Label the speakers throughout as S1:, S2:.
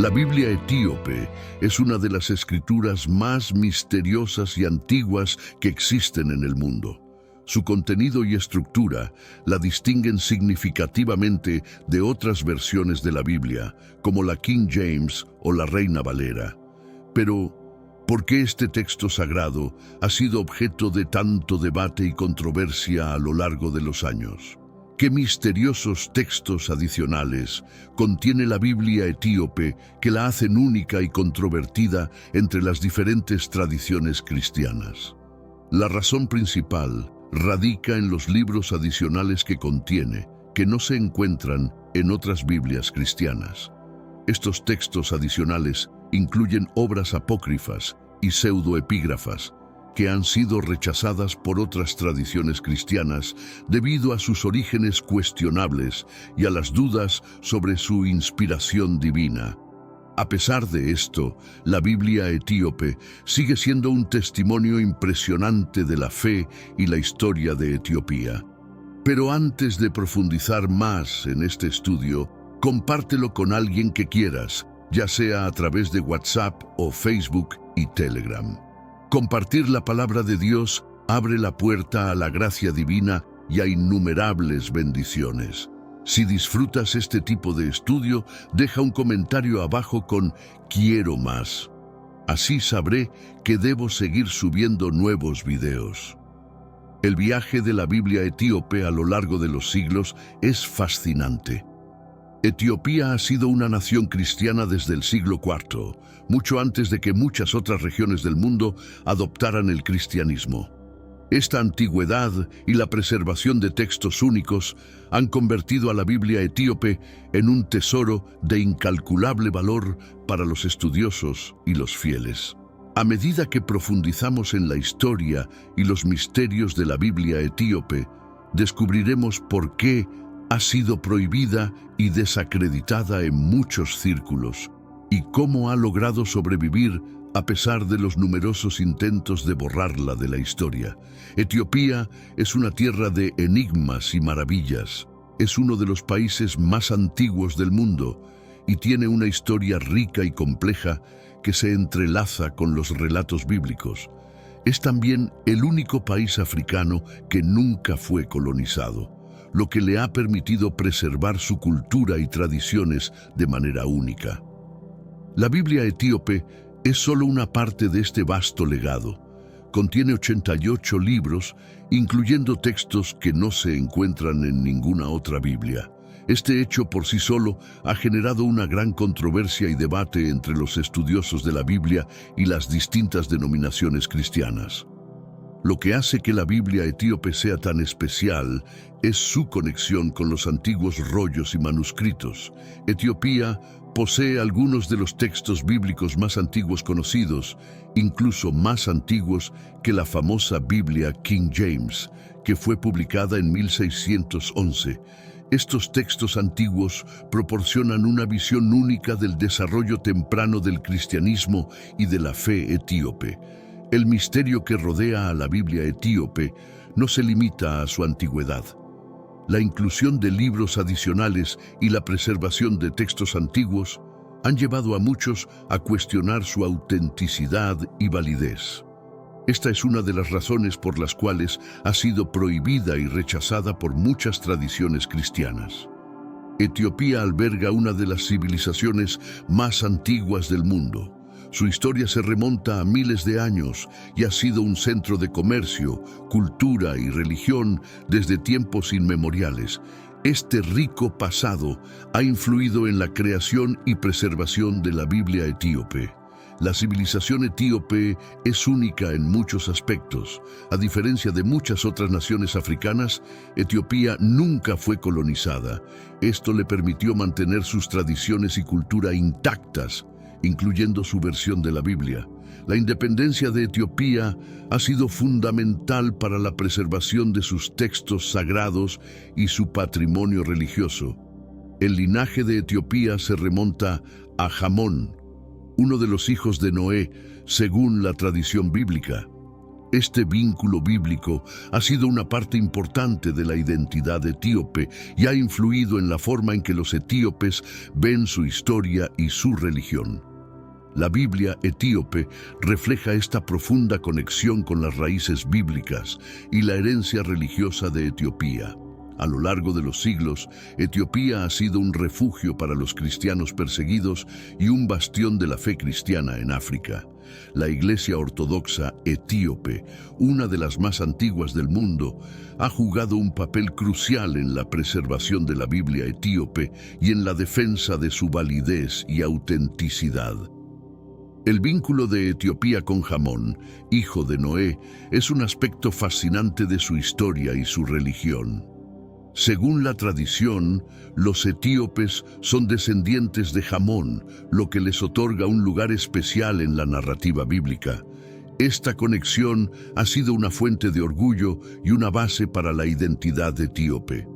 S1: La Biblia etíope es una de las escrituras más misteriosas y antiguas que existen en el mundo. Su contenido y estructura la distinguen significativamente de otras versiones de la Biblia, como la King James o la Reina Valera. Pero, ¿por qué este texto sagrado ha sido objeto de tanto debate y controversia a lo largo de los años? ¿Qué misteriosos textos adicionales contiene la Biblia etíope que la hacen única y controvertida entre las diferentes tradiciones cristianas? La razón principal radica en los libros adicionales que contiene, que no se encuentran en otras Biblias cristianas. Estos textos adicionales incluyen obras apócrifas y pseudoepígrafas que han sido rechazadas por otras tradiciones cristianas debido a sus orígenes cuestionables y a las dudas sobre su inspiración divina. A pesar de esto, la Biblia etíope sigue siendo un testimonio impresionante de la fe y la historia de Etiopía. Pero antes de profundizar más en este estudio, compártelo con alguien que quieras, ya sea a través de WhatsApp o Facebook y Telegram. Compartir la palabra de Dios abre la puerta a la gracia divina y a innumerables bendiciones. Si disfrutas este tipo de estudio, deja un comentario abajo con "Quiero más". Así sabré que debo seguir subiendo nuevos videos. El viaje de la Biblia etíope a lo largo de los siglos es fascinante. Etiopía ha sido una nación cristiana desde el siglo IV, mucho antes de que muchas otras regiones del mundo adoptaran el cristianismo. Esta antigüedad y la preservación de textos únicos han convertido a la Biblia etíope en un tesoro de incalculable valor para los estudiosos y los fieles. A medida que profundizamos en la historia y los misterios de la Biblia etíope, descubriremos por qué ha sido prohibida y desacreditada en muchos círculos, y cómo ha logrado sobrevivir a pesar de los numerosos intentos de borrarla de la historia. Etiopía es una tierra de enigmas y maravillas. Es uno de los países más antiguos del mundo y tiene una historia rica y compleja que se entrelaza con los relatos bíblicos. Es también el único país africano que nunca fue colonizado, lo que le ha permitido preservar su cultura y tradiciones de manera única. La Biblia etíope es solo una parte de este vasto legado. Contiene 88 libros, incluyendo textos que no se encuentran en ninguna otra Biblia. Este hecho por sí solo ha generado una gran controversia y debate entre los estudiosos de la Biblia y las distintas denominaciones cristianas. Lo que hace que la Biblia etíope sea tan especial es su conexión con los antiguos rollos y manuscritos. Etiopía posee algunos de los textos bíblicos más antiguos conocidos, incluso más antiguos que la famosa Biblia King James, que fue publicada en 1611. Estos textos antiguos proporcionan una visión única del desarrollo temprano del cristianismo y de la fe etíope. El misterio que rodea a la Biblia etíope no se limita a su antigüedad. La inclusión de libros adicionales y la preservación de textos antiguos han llevado a muchos a cuestionar su autenticidad y validez. Esta es una de las razones por las cuales ha sido prohibida y rechazada por muchas tradiciones cristianas. Etiopía alberga una de las civilizaciones más antiguas del mundo. Su historia se remonta a miles de años y ha sido un centro de comercio, cultura y religión desde tiempos inmemoriales. Este rico pasado ha influido en la creación y preservación de la Biblia etíope. La civilización etíope es única en muchos aspectos. A diferencia de muchas otras naciones africanas, Etiopía nunca fue colonizada. Esto le permitió mantener sus tradiciones y cultura intactas, incluyendo su versión de la Biblia. La independencia de Etiopía ha sido fundamental para la preservación de sus textos sagrados y su patrimonio religioso. El linaje de Etiopía se remonta a Jamón, uno de los hijos de Noé, según la tradición bíblica. Este vínculo bíblico ha sido una parte importante de la identidad etíope y ha influido en la forma en que los etíopes ven su historia y su religión. La Biblia etíope refleja esta profunda conexión con las raíces bíblicas y la herencia religiosa de Etiopía. A lo largo de los siglos, Etiopía ha sido un refugio para los cristianos perseguidos y un bastión de la fe cristiana en África. La Iglesia Ortodoxa etíope, una de las más antiguas del mundo, ha jugado un papel crucial en la preservación de la Biblia etíope y en la defensa de su validez y autenticidad. El vínculo de Etiopía con Jamón, hijo de Noé, es un aspecto fascinante de su historia y su religión. Según la tradición, los etíopes son descendientes de Jamón, lo que les otorga un lugar especial en la narrativa bíblica. Esta conexión ha sido una fuente de orgullo y una base para la identidad etíope.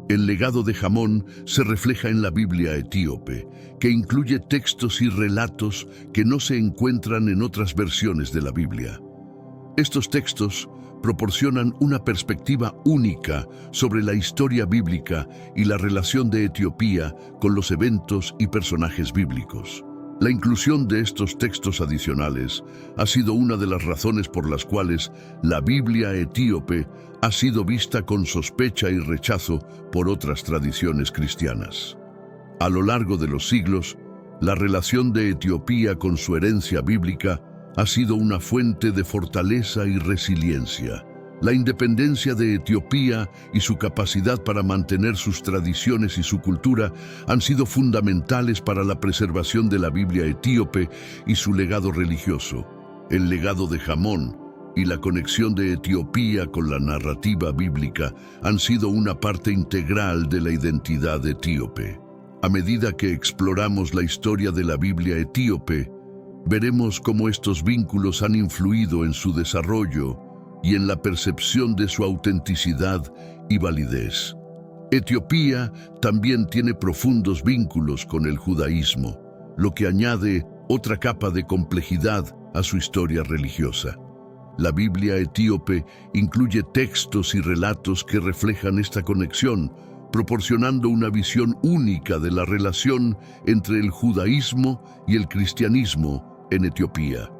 S1: El legado de Jamón se refleja en la Biblia etíope, que incluye textos y relatos que no se encuentran en otras versiones de la Biblia. Estos textos proporcionan una perspectiva única sobre la historia bíblica y la relación de Etiopía con los eventos y personajes bíblicos. La inclusión de estos textos adicionales ha sido una de las razones por las cuales la Biblia etíope ha sido vista con sospecha y rechazo por otras tradiciones cristianas. A lo largo de los siglos, la relación de Etiopía con su herencia bíblica ha sido una fuente de fortaleza y resiliencia. La independencia de Etiopía y su capacidad para mantener sus tradiciones y su cultura han sido fundamentales para la preservación de la Biblia etíope y su legado religioso. El legado de Jamón y la conexión de Etiopía con la narrativa bíblica han sido una parte integral de la identidad etíope. A medida que exploramos la historia de la Biblia etíope, veremos cómo estos vínculos han influido en su desarrollo y en la percepción de su autenticidad y validez. Etiopía también tiene profundos vínculos con el judaísmo, lo que añade otra capa de complejidad a su historia religiosa. La Biblia etíope incluye textos y relatos que reflejan esta conexión, proporcionando una visión única de la relación entre el judaísmo y el cristianismo en Etiopía.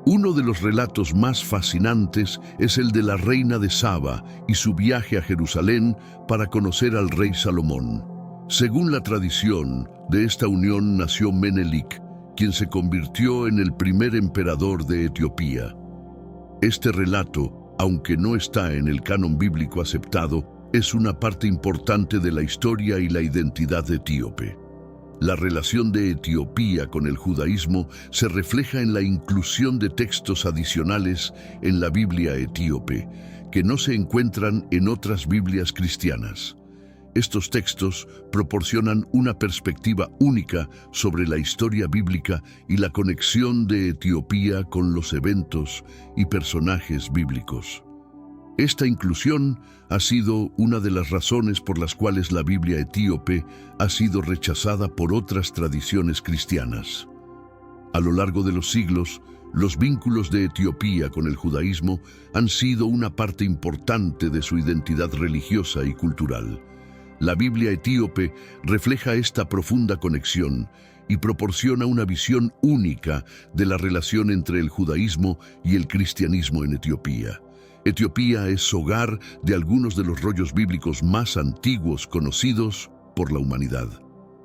S1: Uno de los relatos más fascinantes es el de la reina de Saba y su viaje a Jerusalén para conocer al rey Salomón. Según la tradición, de esta unión nació Menelik, quien se convirtió en el primer emperador de Etiopía. Este relato, aunque no está en el canon bíblico aceptado, es una parte importante de la historia y la identidad etíope. La relación de Etiopía con el judaísmo se refleja en la inclusión de textos adicionales en la Biblia etíope, que no se encuentran en otras Biblias cristianas. Estos textos proporcionan una perspectiva única sobre la historia bíblica y la conexión de Etiopía con los eventos y personajes bíblicos. Esta inclusión ha sido una de las razones por las cuales la Biblia etíope ha sido rechazada por otras tradiciones cristianas. A lo largo de los siglos, los vínculos de Etiopía con el judaísmo han sido una parte importante de su identidad religiosa y cultural. La Biblia etíope refleja esta profunda conexión y proporciona una visión única de la relación entre el judaísmo y el cristianismo en Etiopía. Etiopía es hogar de algunos de los rollos bíblicos más antiguos conocidos por la humanidad.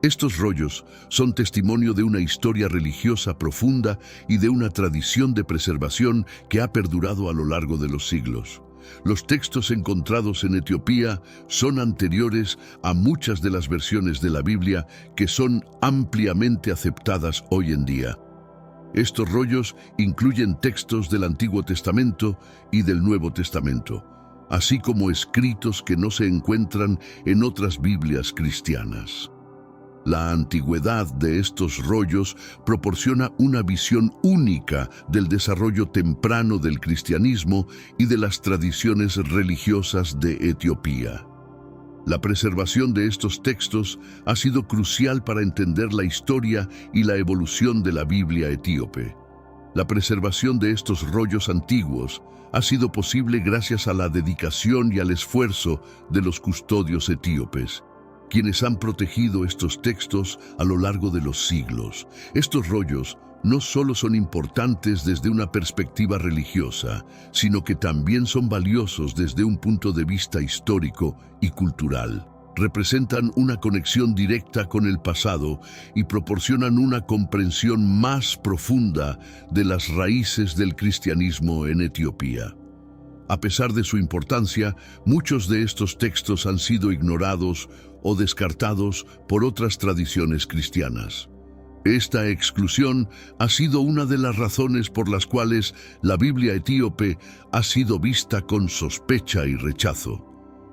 S1: Estos rollos son testimonio de una historia religiosa profunda y de una tradición de preservación que ha perdurado a lo largo de los siglos. Los textos encontrados en Etiopía son anteriores a muchas de las versiones de la Biblia que son ampliamente aceptadas hoy en día. Estos rollos incluyen textos del Antiguo Testamento y del Nuevo Testamento, así como escritos que no se encuentran en otras Biblias cristianas. La antigüedad de estos rollos proporciona una visión única del desarrollo temprano del cristianismo y de las tradiciones religiosas de Etiopía. La preservación de estos textos ha sido crucial para entender la historia y la evolución de la Biblia etíope. La preservación de estos rollos antiguos ha sido posible gracias a la dedicación y al esfuerzo de los custodios etíopes, quienes han protegido estos textos a lo largo de los siglos. Estos rollos no solo son importantes desde una perspectiva religiosa, sino que también son valiosos desde un punto de vista histórico y cultural. Representan una conexión directa con el pasado y proporcionan una comprensión más profunda de las raíces del cristianismo en Etiopía. A pesar de su importancia, muchos de estos textos han sido ignorados o descartados por otras tradiciones cristianas. Esta exclusión ha sido una de las razones por las cuales la Biblia etíope ha sido vista con sospecha y rechazo.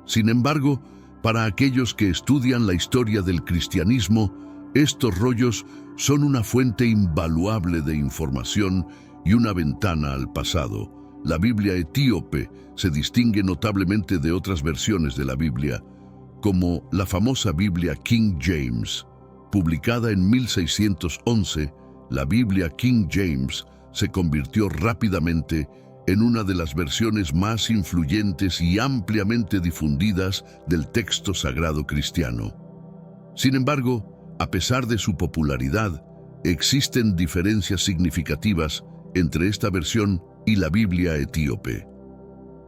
S1: Sin embargo, para aquellos que estudian la historia del cristianismo, estos rollos son una fuente invaluable de información y una ventana al pasado. La Biblia etíope se distingue notablemente de otras versiones de la Biblia, como la famosa Biblia King James. Publicada en 1611, la Biblia King James se convirtió rápidamente en una de las versiones más influyentes y ampliamente difundidas del texto sagrado cristiano. Sin embargo, a pesar de su popularidad, existen diferencias significativas entre esta versión y la Biblia etíope.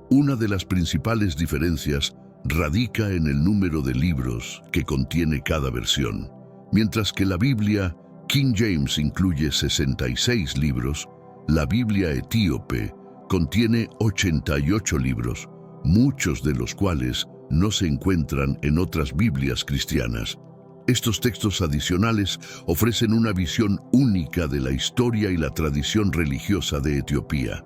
S1: Una de las principales diferencias radica en el número de libros que contiene cada versión. Mientras que la Biblia King James incluye 66 libros, la Biblia etíope contiene 88 libros, muchos de los cuales no se encuentran en otras Biblias cristianas. Estos textos adicionales ofrecen una visión única de la historia y la tradición religiosa de Etiopía.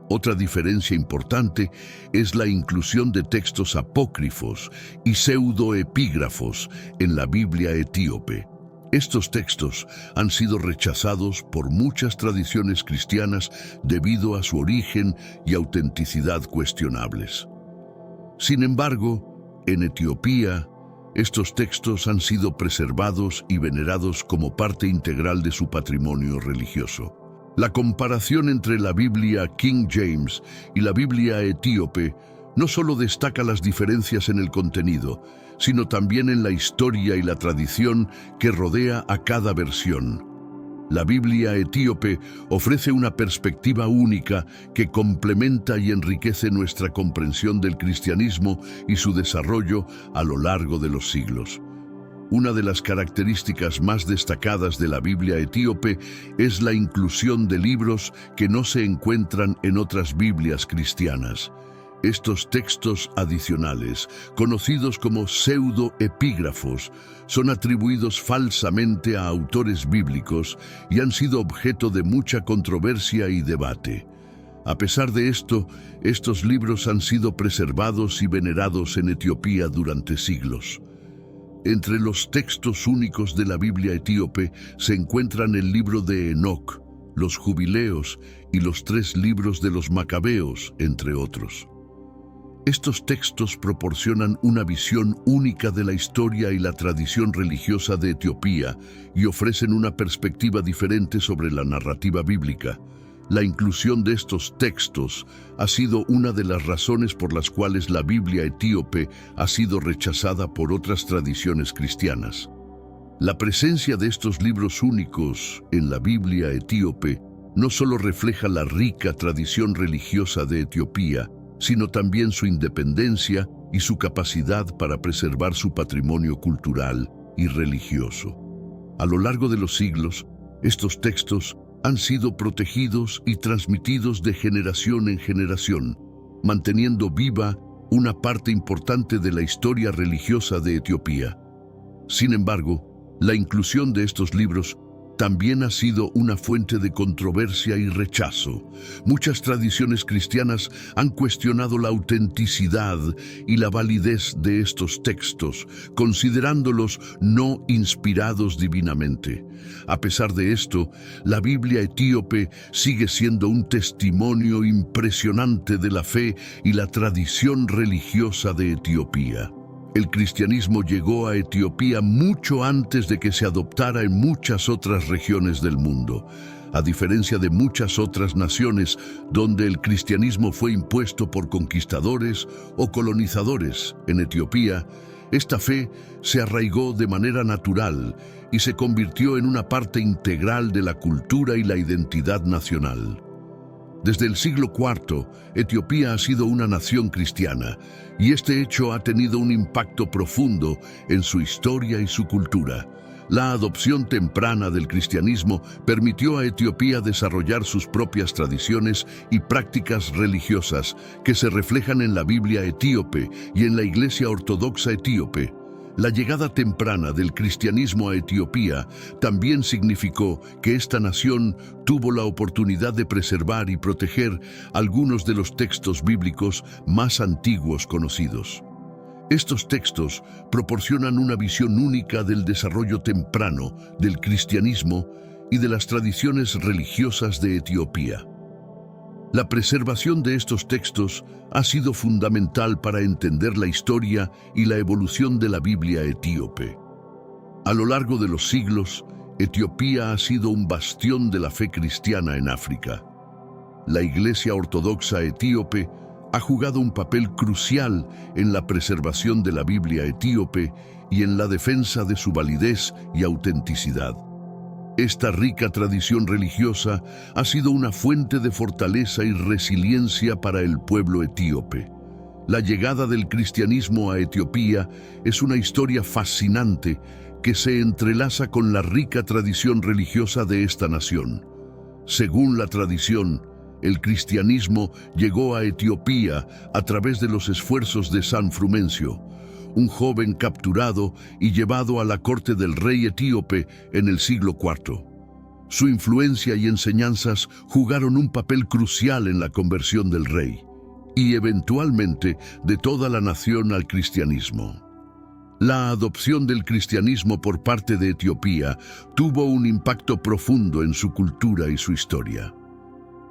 S1: Otra diferencia importante es la inclusión de textos apócrifos y pseudoepígrafos en la Biblia etíope. Estos textos han sido rechazados por muchas tradiciones cristianas debido a su origen y autenticidad cuestionables. Sin embargo, en Etiopía, estos textos han sido preservados y venerados como parte integral de su patrimonio religioso. La comparación entre la Biblia King James y la Biblia etíope no solo destaca las diferencias en el contenido, sino también en la historia y la tradición que rodea a cada versión. La Biblia etíope ofrece una perspectiva única que complementa y enriquece nuestra comprensión del cristianismo y su desarrollo a lo largo de los siglos. Una de las características más destacadas de la Biblia etíope es la inclusión de libros que no se encuentran en otras Biblias cristianas. Estos textos adicionales, conocidos como pseudoepígrafos, son atribuidos falsamente a autores bíblicos y han sido objeto de mucha controversia y debate. A pesar de esto, estos libros han sido preservados y venerados en Etiopía durante siglos. Entre los textos únicos de la Biblia etíope se encuentran el libro de Enoc, los Jubileos y los 3 libros de los Macabeos, entre otros. Estos textos proporcionan una visión única de la historia y la tradición religiosa de Etiopía y ofrecen una perspectiva diferente sobre la narrativa bíblica. La inclusión de estos textos ha sido una de las razones por las cuales la Biblia etíope ha sido rechazada por otras tradiciones cristianas. La presencia de estos libros únicos en la Biblia etíope no solo refleja la rica tradición religiosa de Etiopía, sino también su independencia y su capacidad para preservar su patrimonio cultural y religioso. A lo largo de los siglos, estos textos han sido protegidos y transmitidos de generación en generación, manteniendo viva una parte importante de la historia religiosa de Etiopía. Sin embargo, la inclusión de estos libros también ha sido una fuente de controversia y rechazo. Muchas tradiciones cristianas han cuestionado la autenticidad y la validez de estos textos, considerándolos no inspirados divinamente. A pesar de esto, la Biblia etíope sigue siendo un testimonio impresionante de la fe y la tradición religiosa de Etiopía. El cristianismo llegó a Etiopía mucho antes de que se adoptara en muchas otras regiones del mundo. A diferencia de muchas otras naciones donde el cristianismo fue impuesto por conquistadores o colonizadores, en Etiopía, esta fe se arraigó de manera natural y se convirtió en una parte integral de la cultura y la identidad nacional. Desde el siglo IV, Etiopía ha sido una nación cristiana, y este hecho ha tenido un impacto profundo en su historia y su cultura. La adopción temprana del cristianismo permitió a Etiopía desarrollar sus propias tradiciones y prácticas religiosas que se reflejan en la Biblia etíope y en la Iglesia Ortodoxa etíope. La llegada temprana del cristianismo a Etiopía también significó que esta nación tuvo la oportunidad de preservar y proteger algunos de los textos bíblicos más antiguos conocidos. Estos textos proporcionan una visión única del desarrollo temprano del cristianismo y de las tradiciones religiosas de Etiopía. La preservación de estos textos ha sido fundamental para entender la historia y la evolución de la Biblia etíope. A lo largo de los siglos, Etiopía ha sido un bastión de la fe cristiana en África. La Iglesia Ortodoxa etíope ha jugado un papel crucial en la preservación de la Biblia etíope y en la defensa de su validez y autenticidad. Esta rica tradición religiosa ha sido una fuente de fortaleza y resiliencia para el pueblo etíope. La llegada del cristianismo a Etiopía es una historia fascinante que se entrelaza con la rica tradición religiosa de esta nación. Según la tradición, el cristianismo llegó a Etiopía a través de los esfuerzos de San Frumencio, un joven capturado y llevado a la corte del rey etíope en el siglo IV. Su influencia y enseñanzas jugaron un papel crucial en la conversión del rey y eventualmente de toda la nación al cristianismo. La adopción del cristianismo por parte de Etiopía tuvo un impacto profundo en su cultura y su historia.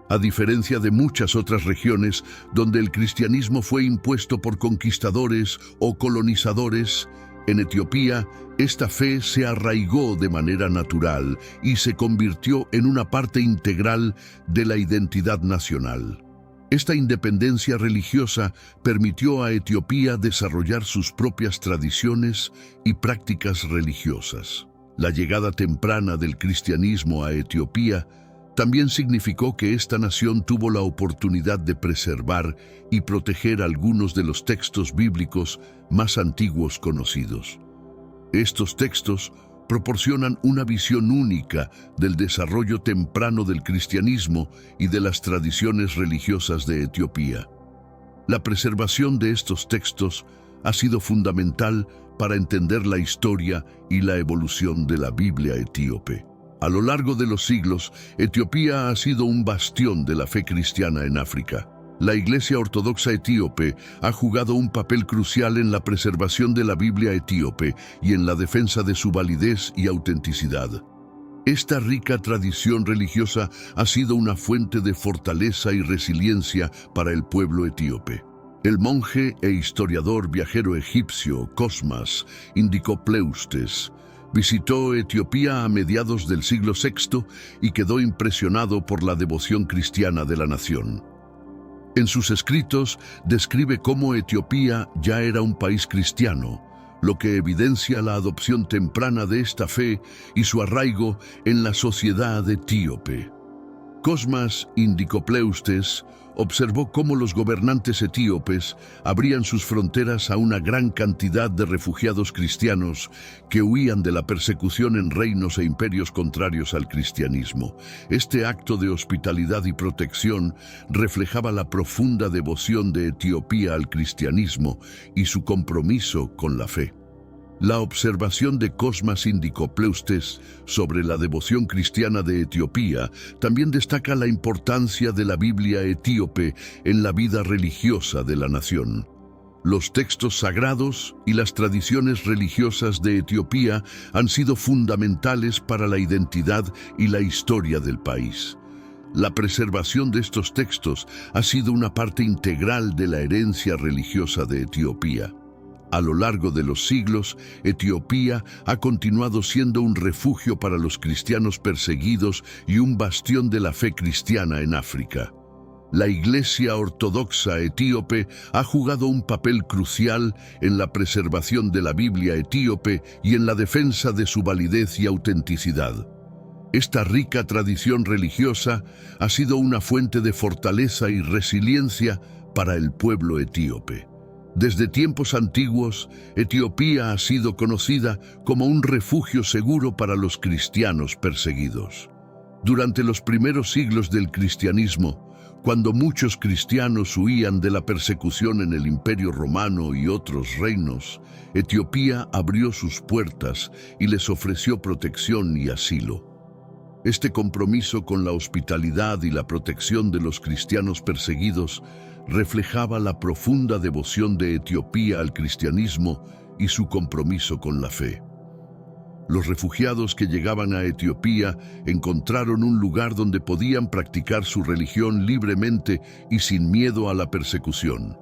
S1: A diferencia de muchas otras regiones donde el cristianismo fue impuesto por conquistadores o colonizadores, en Etiopía esta fe se arraigó de manera natural y se convirtió en una parte integral de la identidad nacional. Esta independencia religiosa permitió a Etiopía desarrollar sus propias tradiciones y prácticas religiosas. La llegada temprana del cristianismo a Etiopía también significó que esta nación tuvo la oportunidad de preservar y proteger algunos de los textos bíblicos más antiguos conocidos. Estos textos proporcionan una visión única del desarrollo temprano del cristianismo y de las tradiciones religiosas de Etiopía. La preservación de estos textos ha sido fundamental para entender la historia y la evolución de la Biblia etíope. A lo largo de los siglos, Etiopía ha sido un bastión de la fe cristiana en África. La Iglesia Ortodoxa etíope ha jugado un papel crucial en la preservación de la Biblia etíope y en la defensa de su validez y autenticidad. Esta rica tradición religiosa ha sido una fuente de fortaleza y resiliencia para el pueblo etíope. El monje e historiador viajero egipcio Cosmas Indicopleustes visitó Etiopía a mediados del siglo VI y quedó impresionado por la devoción cristiana de la nación. En sus escritos describe cómo Etiopía ya era un país cristiano, lo que evidencia la adopción temprana de esta fe y su arraigo en la sociedad etíope. Cosmas Indicopleustes observó cómo los gobernantes etíopes abrían sus fronteras a una gran cantidad de refugiados cristianos que huían de la persecución en reinos e imperios contrarios al cristianismo. Este acto de hospitalidad y protección reflejaba la profunda devoción de Etiopía al cristianismo y su compromiso con la fe. La observación de Cosmas Indicopleustes sobre la devoción cristiana de Etiopía también destaca la importancia de la Biblia etíope en la vida religiosa de la nación. Los textos sagrados y las tradiciones religiosas de Etiopía han sido fundamentales para la identidad y la historia del país. La preservación de estos textos ha sido una parte integral de la herencia religiosa de Etiopía. A lo largo de los siglos, Etiopía ha continuado siendo un refugio para los cristianos perseguidos y un bastión de la fe cristiana en África. La Iglesia Ortodoxa etíope ha jugado un papel crucial en la preservación de la Biblia etíope y en la defensa de su validez y autenticidad. Esta rica tradición religiosa ha sido una fuente de fortaleza y resiliencia para el pueblo etíope. Desde tiempos antiguos, Etiopía ha sido conocida como un refugio seguro para los cristianos perseguidos. Durante los primeros siglos del cristianismo, cuando muchos cristianos huían de la persecución en el Imperio Romano y otros reinos, Etiopía abrió sus puertas y les ofreció protección y asilo. Este compromiso con la hospitalidad y la protección de los cristianos perseguidos reflejaba la profunda devoción de Etiopía al cristianismo y su compromiso con la fe. Los refugiados que llegaban a Etiopía encontraron un lugar donde podían practicar su religión libremente y sin miedo a la persecución.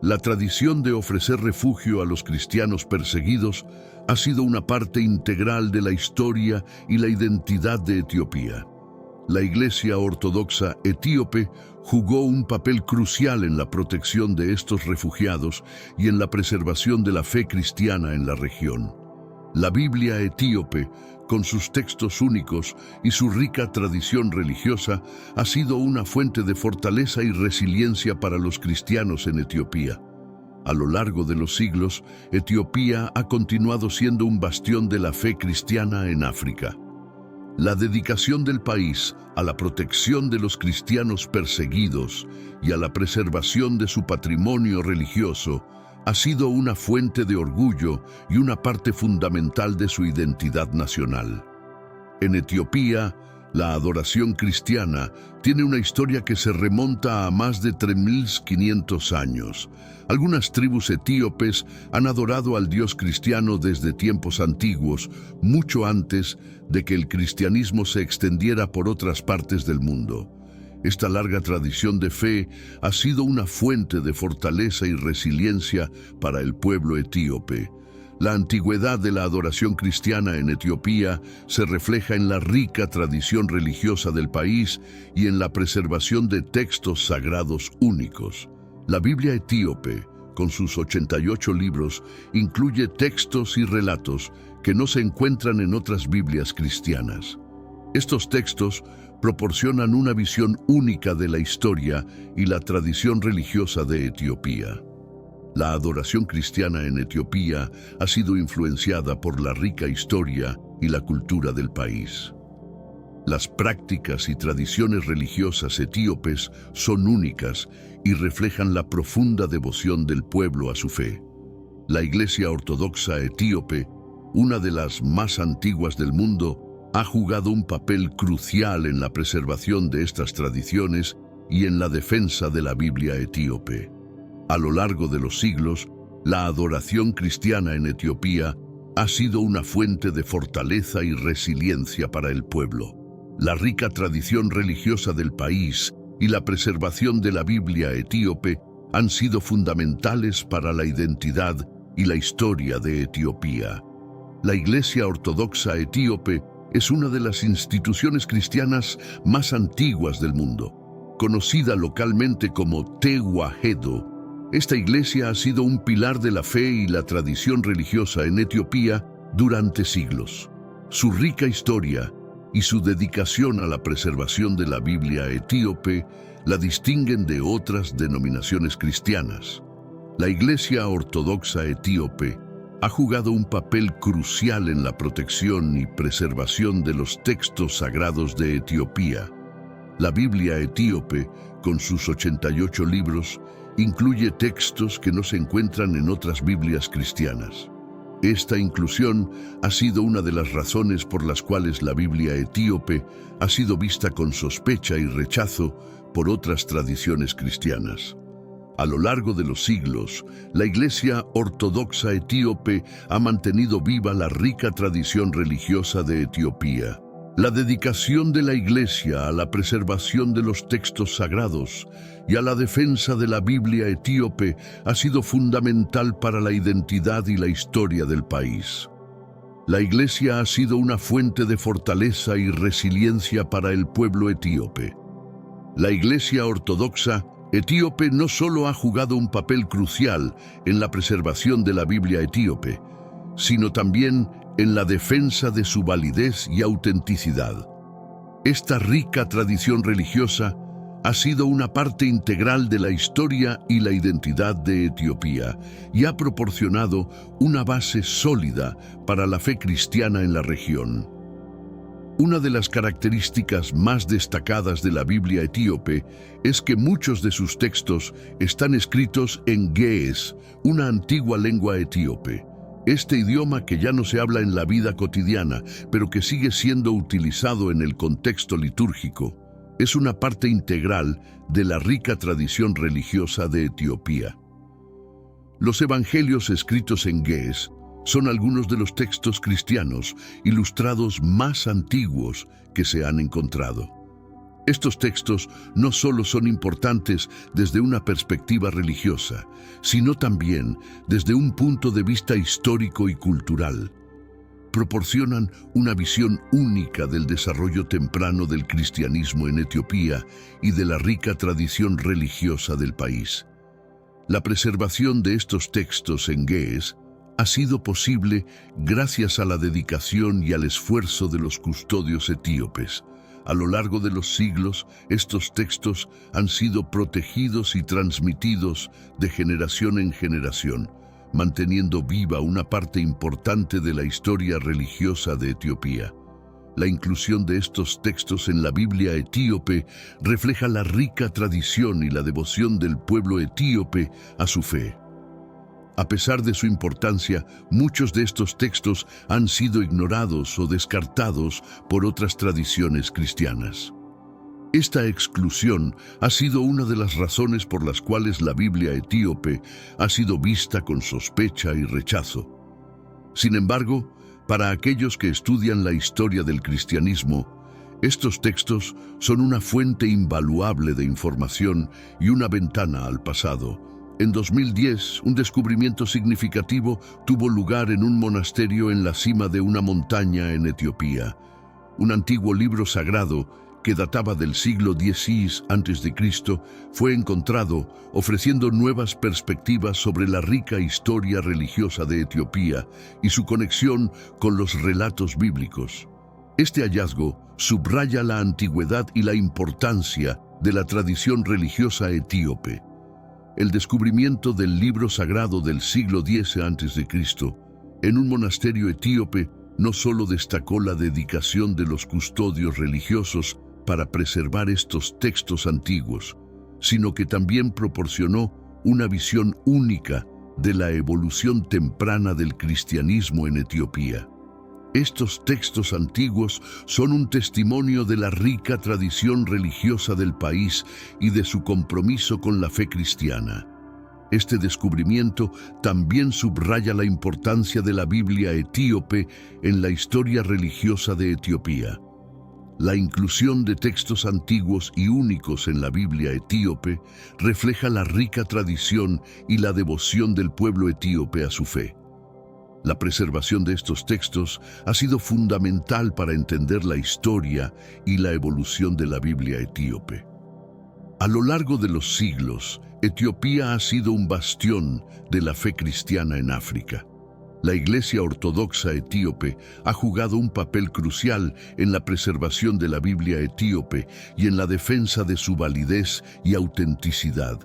S1: La tradición de ofrecer refugio a los cristianos perseguidos ha sido una parte integral de la historia y la identidad de Etiopía. La Iglesia Ortodoxa etíope jugó un papel crucial en la protección de estos refugiados y en la preservación de la fe cristiana en la región. La Biblia etíope, con sus textos únicos y su rica tradición religiosa, ha sido una fuente de fortaleza y resiliencia para los cristianos en Etiopía. A lo largo de los siglos, Etiopía ha continuado siendo un bastión de la fe cristiana en África. La dedicación del país a la protección de los cristianos perseguidos y a la preservación de su patrimonio religioso ha sido una fuente de orgullo y una parte fundamental de su identidad nacional. En Etiopía, la adoración cristiana tiene una historia que se remonta a más de 3.500 años. Algunas tribus etíopes han adorado al Dios cristiano desde tiempos antiguos, mucho antes de que el cristianismo se extendiera por otras partes del mundo. Esta larga tradición de fe ha sido una fuente de fortaleza y resiliencia para el pueblo etíope. La antigüedad de la adoración cristiana en Etiopía se refleja en la rica tradición religiosa del país y en la preservación de textos sagrados únicos. La Biblia etíope, con sus 88 libros, incluye textos y relatos que no se encuentran en otras Biblias cristianas. Estos textos proporcionan una visión única de la historia y la tradición religiosa de Etiopía. La adoración cristiana en Etiopía ha sido influenciada por la rica historia y la cultura del país. Las prácticas y tradiciones religiosas etíopes son únicas y reflejan la profunda devoción del pueblo a su fe. La Iglesia Ortodoxa etíope, una de las más antiguas del mundo, ha jugado un papel crucial en la preservación de estas tradiciones y en la defensa de la Biblia etíope. A lo largo de los siglos, la adoración cristiana en Etiopía ha sido una fuente de fortaleza y resiliencia para el pueblo. La rica tradición religiosa del país y la preservación de la Biblia etíope han sido fundamentales para la identidad y la historia de Etiopía. La Iglesia Ortodoxa etíope es una de las instituciones cristianas más antiguas del mundo. Conocida localmente como Tewahedo, esta iglesia ha sido un pilar de la fe y la tradición religiosa en Etiopía durante siglos. Su rica historia y su dedicación a la preservación de la Biblia etíope la distinguen de otras denominaciones cristianas. La Iglesia Ortodoxa etíope ha jugado un papel crucial en la protección y preservación de los textos sagrados de Etiopía. La Biblia etíope, con sus 88 libros, incluye textos que no se encuentran en otras Biblias cristianas. Esta inclusión ha sido una de las razones por las cuales la Biblia etíope ha sido vista con sospecha y rechazo por otras tradiciones cristianas. A lo largo de los siglos, la Iglesia Ortodoxa etíope ha mantenido viva la rica tradición religiosa de Etiopía. La dedicación de la Iglesia a la preservación de los textos sagrados y a la defensa de la Biblia etíope ha sido fundamental para la identidad y la historia del país. La Iglesia ha sido una fuente de fortaleza y resiliencia para el pueblo etíope. La Iglesia Ortodoxa etíope no solo ha jugado un papel crucial en la preservación de la Biblia etíope, sino también en la defensa de su validez y autenticidad. Esta rica tradición religiosa ha sido una parte integral de la historia y la identidad de Etiopía y ha proporcionado una base sólida para la fe cristiana en la región. Una de las características más destacadas de la Biblia etíope es que muchos de sus textos están escritos en ge'ez, una antigua lengua etíope. Este idioma que ya no se habla en la vida cotidiana, pero que sigue siendo utilizado en el contexto litúrgico, es una parte integral de la rica tradición religiosa de Etiopía. Los evangelios escritos en ge'ez son algunos de los textos cristianos ilustrados más antiguos que se han encontrado. Estos textos no solo son importantes desde una perspectiva religiosa, sino también desde un punto de vista histórico y cultural. Proporcionan una visión única del desarrollo temprano del cristianismo en Etiopía y de la rica tradición religiosa del país. La preservación de estos textos en ge'ez ha sido posible gracias a la dedicación y al esfuerzo de los custodios etíopes. A lo largo de los siglos, estos textos han sido protegidos y transmitidos de generación en generación, manteniendo viva una parte importante de la historia religiosa de Etiopía. La inclusión de estos textos en la Biblia etíope refleja la rica tradición y la devoción del pueblo etíope a su fe. A pesar de su importancia, muchos de estos textos han sido ignorados o descartados por otras tradiciones cristianas. Esta exclusión ha sido una de las razones por las cuales la Biblia etíope ha sido vista con sospecha y rechazo. Sin embargo, para aquellos que estudian la historia del cristianismo, estos textos son una fuente invaluable de información y una ventana al pasado. En 2010, un descubrimiento significativo tuvo lugar en un monasterio en la cima de una montaña en Etiopía. Un antiguo libro sagrado que databa del siglo X a.C., fue encontrado, ofreciendo nuevas perspectivas sobre la rica historia religiosa de Etiopía y su conexión con los relatos bíblicos. Este hallazgo subraya la antigüedad y la importancia de la tradición religiosa etíope. El descubrimiento del libro sagrado del siglo X a.C. en un monasterio etíope no solo destacó la dedicación de los custodios religiosos para preservar estos textos antiguos, sino que también proporcionó una visión única de la evolución temprana del cristianismo en Etiopía. Estos textos antiguos son un testimonio de la rica tradición religiosa del país y de su compromiso con la fe cristiana. Este descubrimiento también subraya la importancia de la Biblia etíope en la historia religiosa de Etiopía. La inclusión de textos antiguos y únicos en la Biblia etíope refleja la rica tradición y la devoción del pueblo etíope a su fe. La preservación de estos textos ha sido fundamental para entender la historia y la evolución de la Biblia etíope. A lo largo de los siglos, Etiopía ha sido un bastión de la fe cristiana en África. La Iglesia Ortodoxa etíope ha jugado un papel crucial en la preservación de la Biblia etíope y en la defensa de su validez y autenticidad.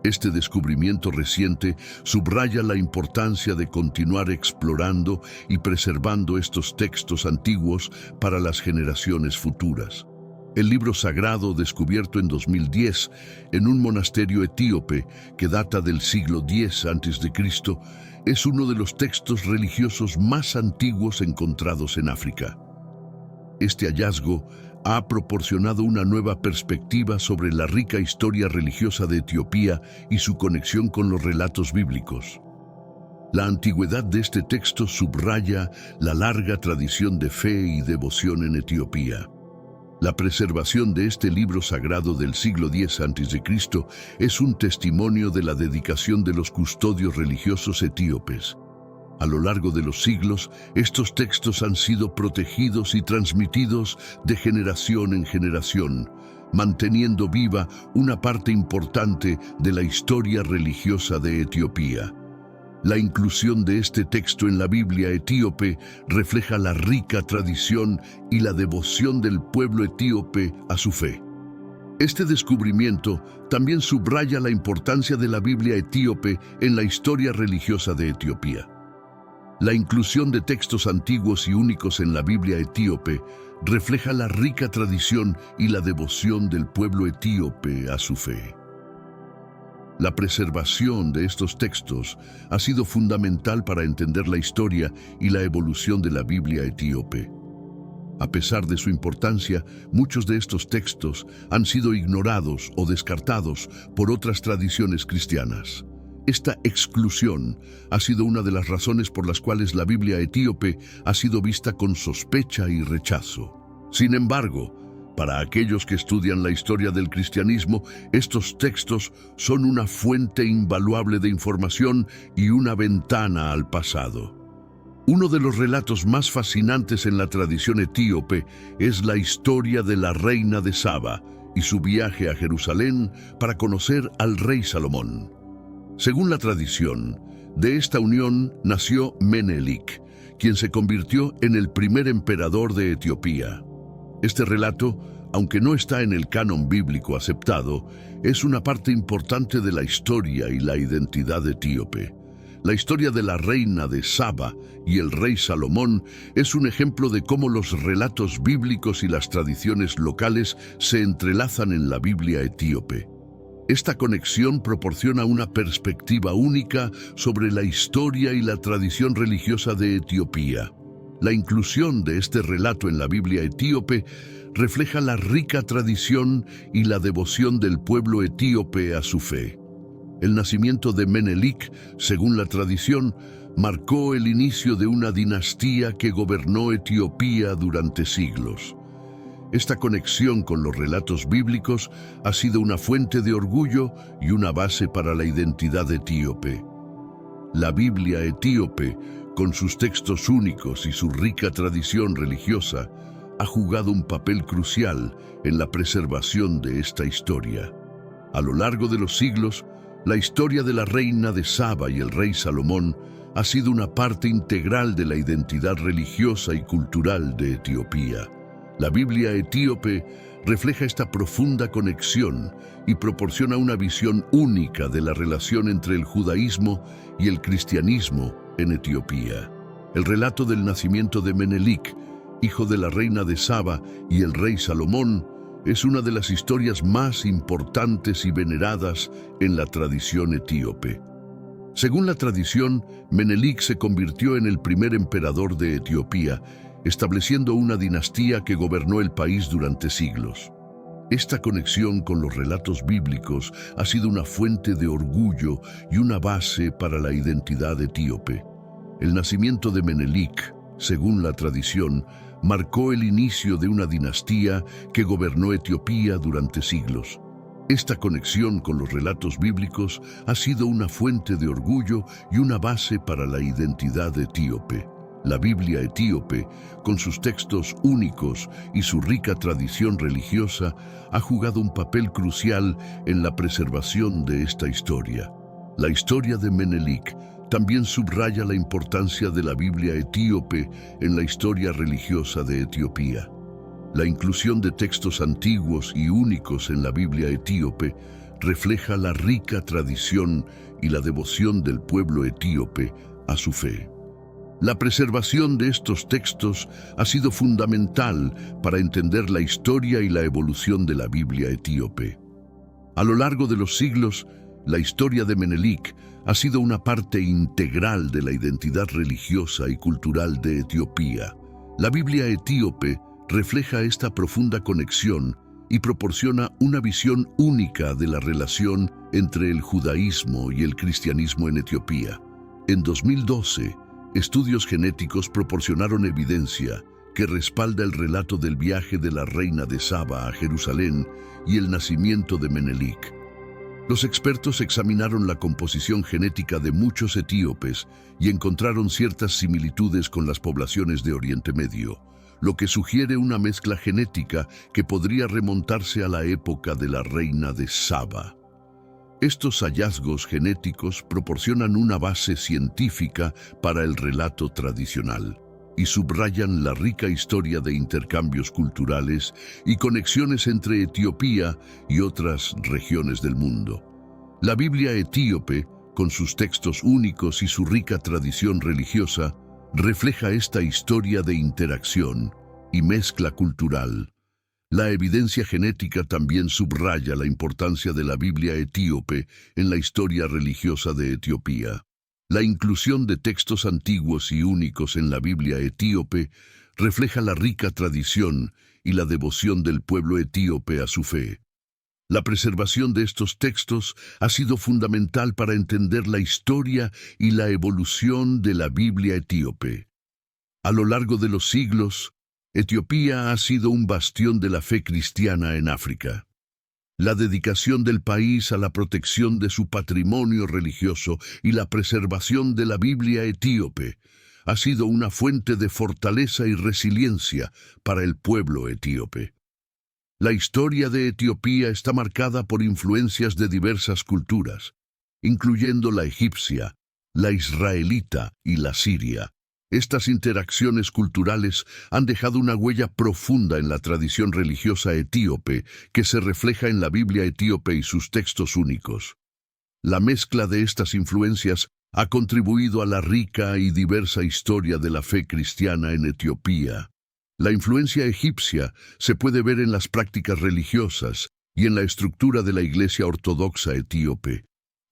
S1: Este descubrimiento reciente subraya la importancia de continuar explorando y preservando estos textos antiguos para las generaciones futuras. El libro sagrado descubierto en 2010 en un monasterio etíope que data del siglo X a.C. es uno de los textos religiosos más antiguos encontrados en África. Este hallazgo ha proporcionado una nueva perspectiva sobre la rica historia religiosa de Etiopía y su conexión con los relatos bíblicos. La antigüedad de este texto subraya la larga tradición de fe y devoción en Etiopía. La preservación de este libro sagrado del siglo X a.C. es un testimonio de la dedicación de los custodios religiosos etíopes. A lo largo de los siglos, estos textos han sido protegidos y transmitidos de generación en generación, manteniendo viva una parte importante de la historia religiosa de Etiopía. La inclusión de este texto en la Biblia etíope refleja la rica tradición y la devoción del pueblo etíope a su fe. Este descubrimiento también subraya la importancia de la Biblia etíope en la historia religiosa de Etiopía. La inclusión de textos antiguos y únicos en la Biblia etíope refleja la rica tradición y la devoción del pueblo etíope a su fe. La preservación de estos textos ha sido fundamental para entender la historia y la evolución de la Biblia etíope. A pesar de su importancia, muchos de estos textos han sido ignorados o descartados por otras tradiciones cristianas. Esta exclusión ha sido una de las razones por las cuales la Biblia etíope ha sido vista con sospecha y rechazo. Sin embargo, para aquellos que estudian la historia del cristianismo, estos textos son una fuente invaluable de información y una ventana al pasado. Uno de los relatos más fascinantes en la tradición etíope es la historia de la reina de Saba y su viaje a Jerusalén para conocer al rey Salomón. Según la tradición, de esta unión nació Menelik, quien se convirtió en el primer emperador de Etiopía. Este relato, aunque no está en el canon bíblico aceptado, es una parte importante de la historia y la identidad etíope. La historia de la reina de Saba y el rey Salomón es un ejemplo de cómo los relatos bíblicos y las tradiciones locales se entrelazan en la Biblia etíope. Esta conexión proporciona una perspectiva única sobre la historia y la tradición religiosa de Etiopía. La inclusión de este relato en la Biblia etíope refleja la rica tradición y la devoción del pueblo etíope a su fe. El nacimiento de Menelik, según la tradición, marcó el inicio de una dinastía que gobernó Etiopía durante siglos. Esta conexión con los relatos bíblicos ha sido una fuente de orgullo y una base para la identidad etíope. La Biblia etíope, con sus textos únicos y su rica tradición religiosa, ha jugado un papel crucial en la preservación de esta historia. A lo largo de los siglos, la historia de la reina de Saba y el rey Salomón ha sido una parte integral de la identidad religiosa y cultural de Etiopía. La Biblia etíope refleja esta profunda conexión y proporciona una visión única de la relación entre el judaísmo y el cristianismo en Etiopía. El relato del nacimiento de Menelik, hijo de la reina de Saba y el rey Salomón, es una de las historias más importantes y veneradas en la tradición etíope. Según la tradición, Menelik se convirtió en el primer emperador de Etiopía, estableciendo una dinastía que gobernó el país durante siglos. Esta conexión con los relatos bíblicos ha sido una fuente de orgullo y una base para la identidad etíope. El nacimiento de Menelik, según la tradición, marcó el inicio de una dinastía que gobernó Etiopía durante siglos. Esta conexión con los relatos bíblicos ha sido una fuente de orgullo y una base para la identidad etíope. La Biblia etíope, con sus textos únicos y su rica tradición religiosa, ha jugado un papel crucial en la preservación de esta historia. La historia de Menelik también subraya la importancia de la Biblia etíope en la historia religiosa de Etiopía. La inclusión de textos antiguos y únicos en la Biblia etíope refleja la rica tradición y la devoción del pueblo etíope a su fe. La preservación de estos textos ha sido fundamental para entender la historia y la evolución de la Biblia etíope. A lo largo de los siglos, la historia de Menelik ha sido una parte integral de la identidad religiosa y cultural de Etiopía. La Biblia etíope refleja esta profunda conexión y proporciona una visión única de la relación entre el judaísmo y el cristianismo en Etiopía. En 2012, estudios genéticos proporcionaron evidencia que respalda el relato del viaje de la reina de Saba a Jerusalén y el nacimiento de Menelik. Los expertos examinaron la composición genética de muchos etíopes y encontraron ciertas similitudes con las poblaciones de Oriente Medio, lo que sugiere una mezcla genética que podría remontarse a la época de la reina de Saba. Estos hallazgos genéticos proporcionan una base científica para el relato tradicional y subrayan la rica historia de intercambios culturales y conexiones entre Etiopía y otras regiones del mundo. La Biblia etíope, con sus textos únicos y su rica tradición religiosa, refleja esta historia de interacción y mezcla cultural. La evidencia genética también subraya la importancia de la Biblia etíope en la historia religiosa de Etiopía. La inclusión de textos antiguos y únicos en la Biblia etíope refleja la rica tradición y la devoción del pueblo etíope a su fe. La preservación de estos textos ha sido fundamental para entender la historia y la evolución de la Biblia etíope. A lo largo de los siglos, Etiopía ha sido un bastión de la fe cristiana en África. La dedicación del país a la protección de su patrimonio religioso y la preservación de la Biblia etíope ha sido una fuente de fortaleza y resiliencia para el pueblo etíope. La historia de Etiopía está marcada por influencias de diversas culturas, incluyendo la egipcia, la israelita y la siria. Estas interacciones culturales han dejado una huella profunda en la tradición religiosa etíope que se refleja en la Biblia etíope y sus textos únicos. La mezcla de estas influencias ha contribuido a la rica y diversa historia de la fe cristiana en Etiopía. La influencia egipcia se puede ver en las prácticas religiosas y en la estructura de la Iglesia Ortodoxa etíope.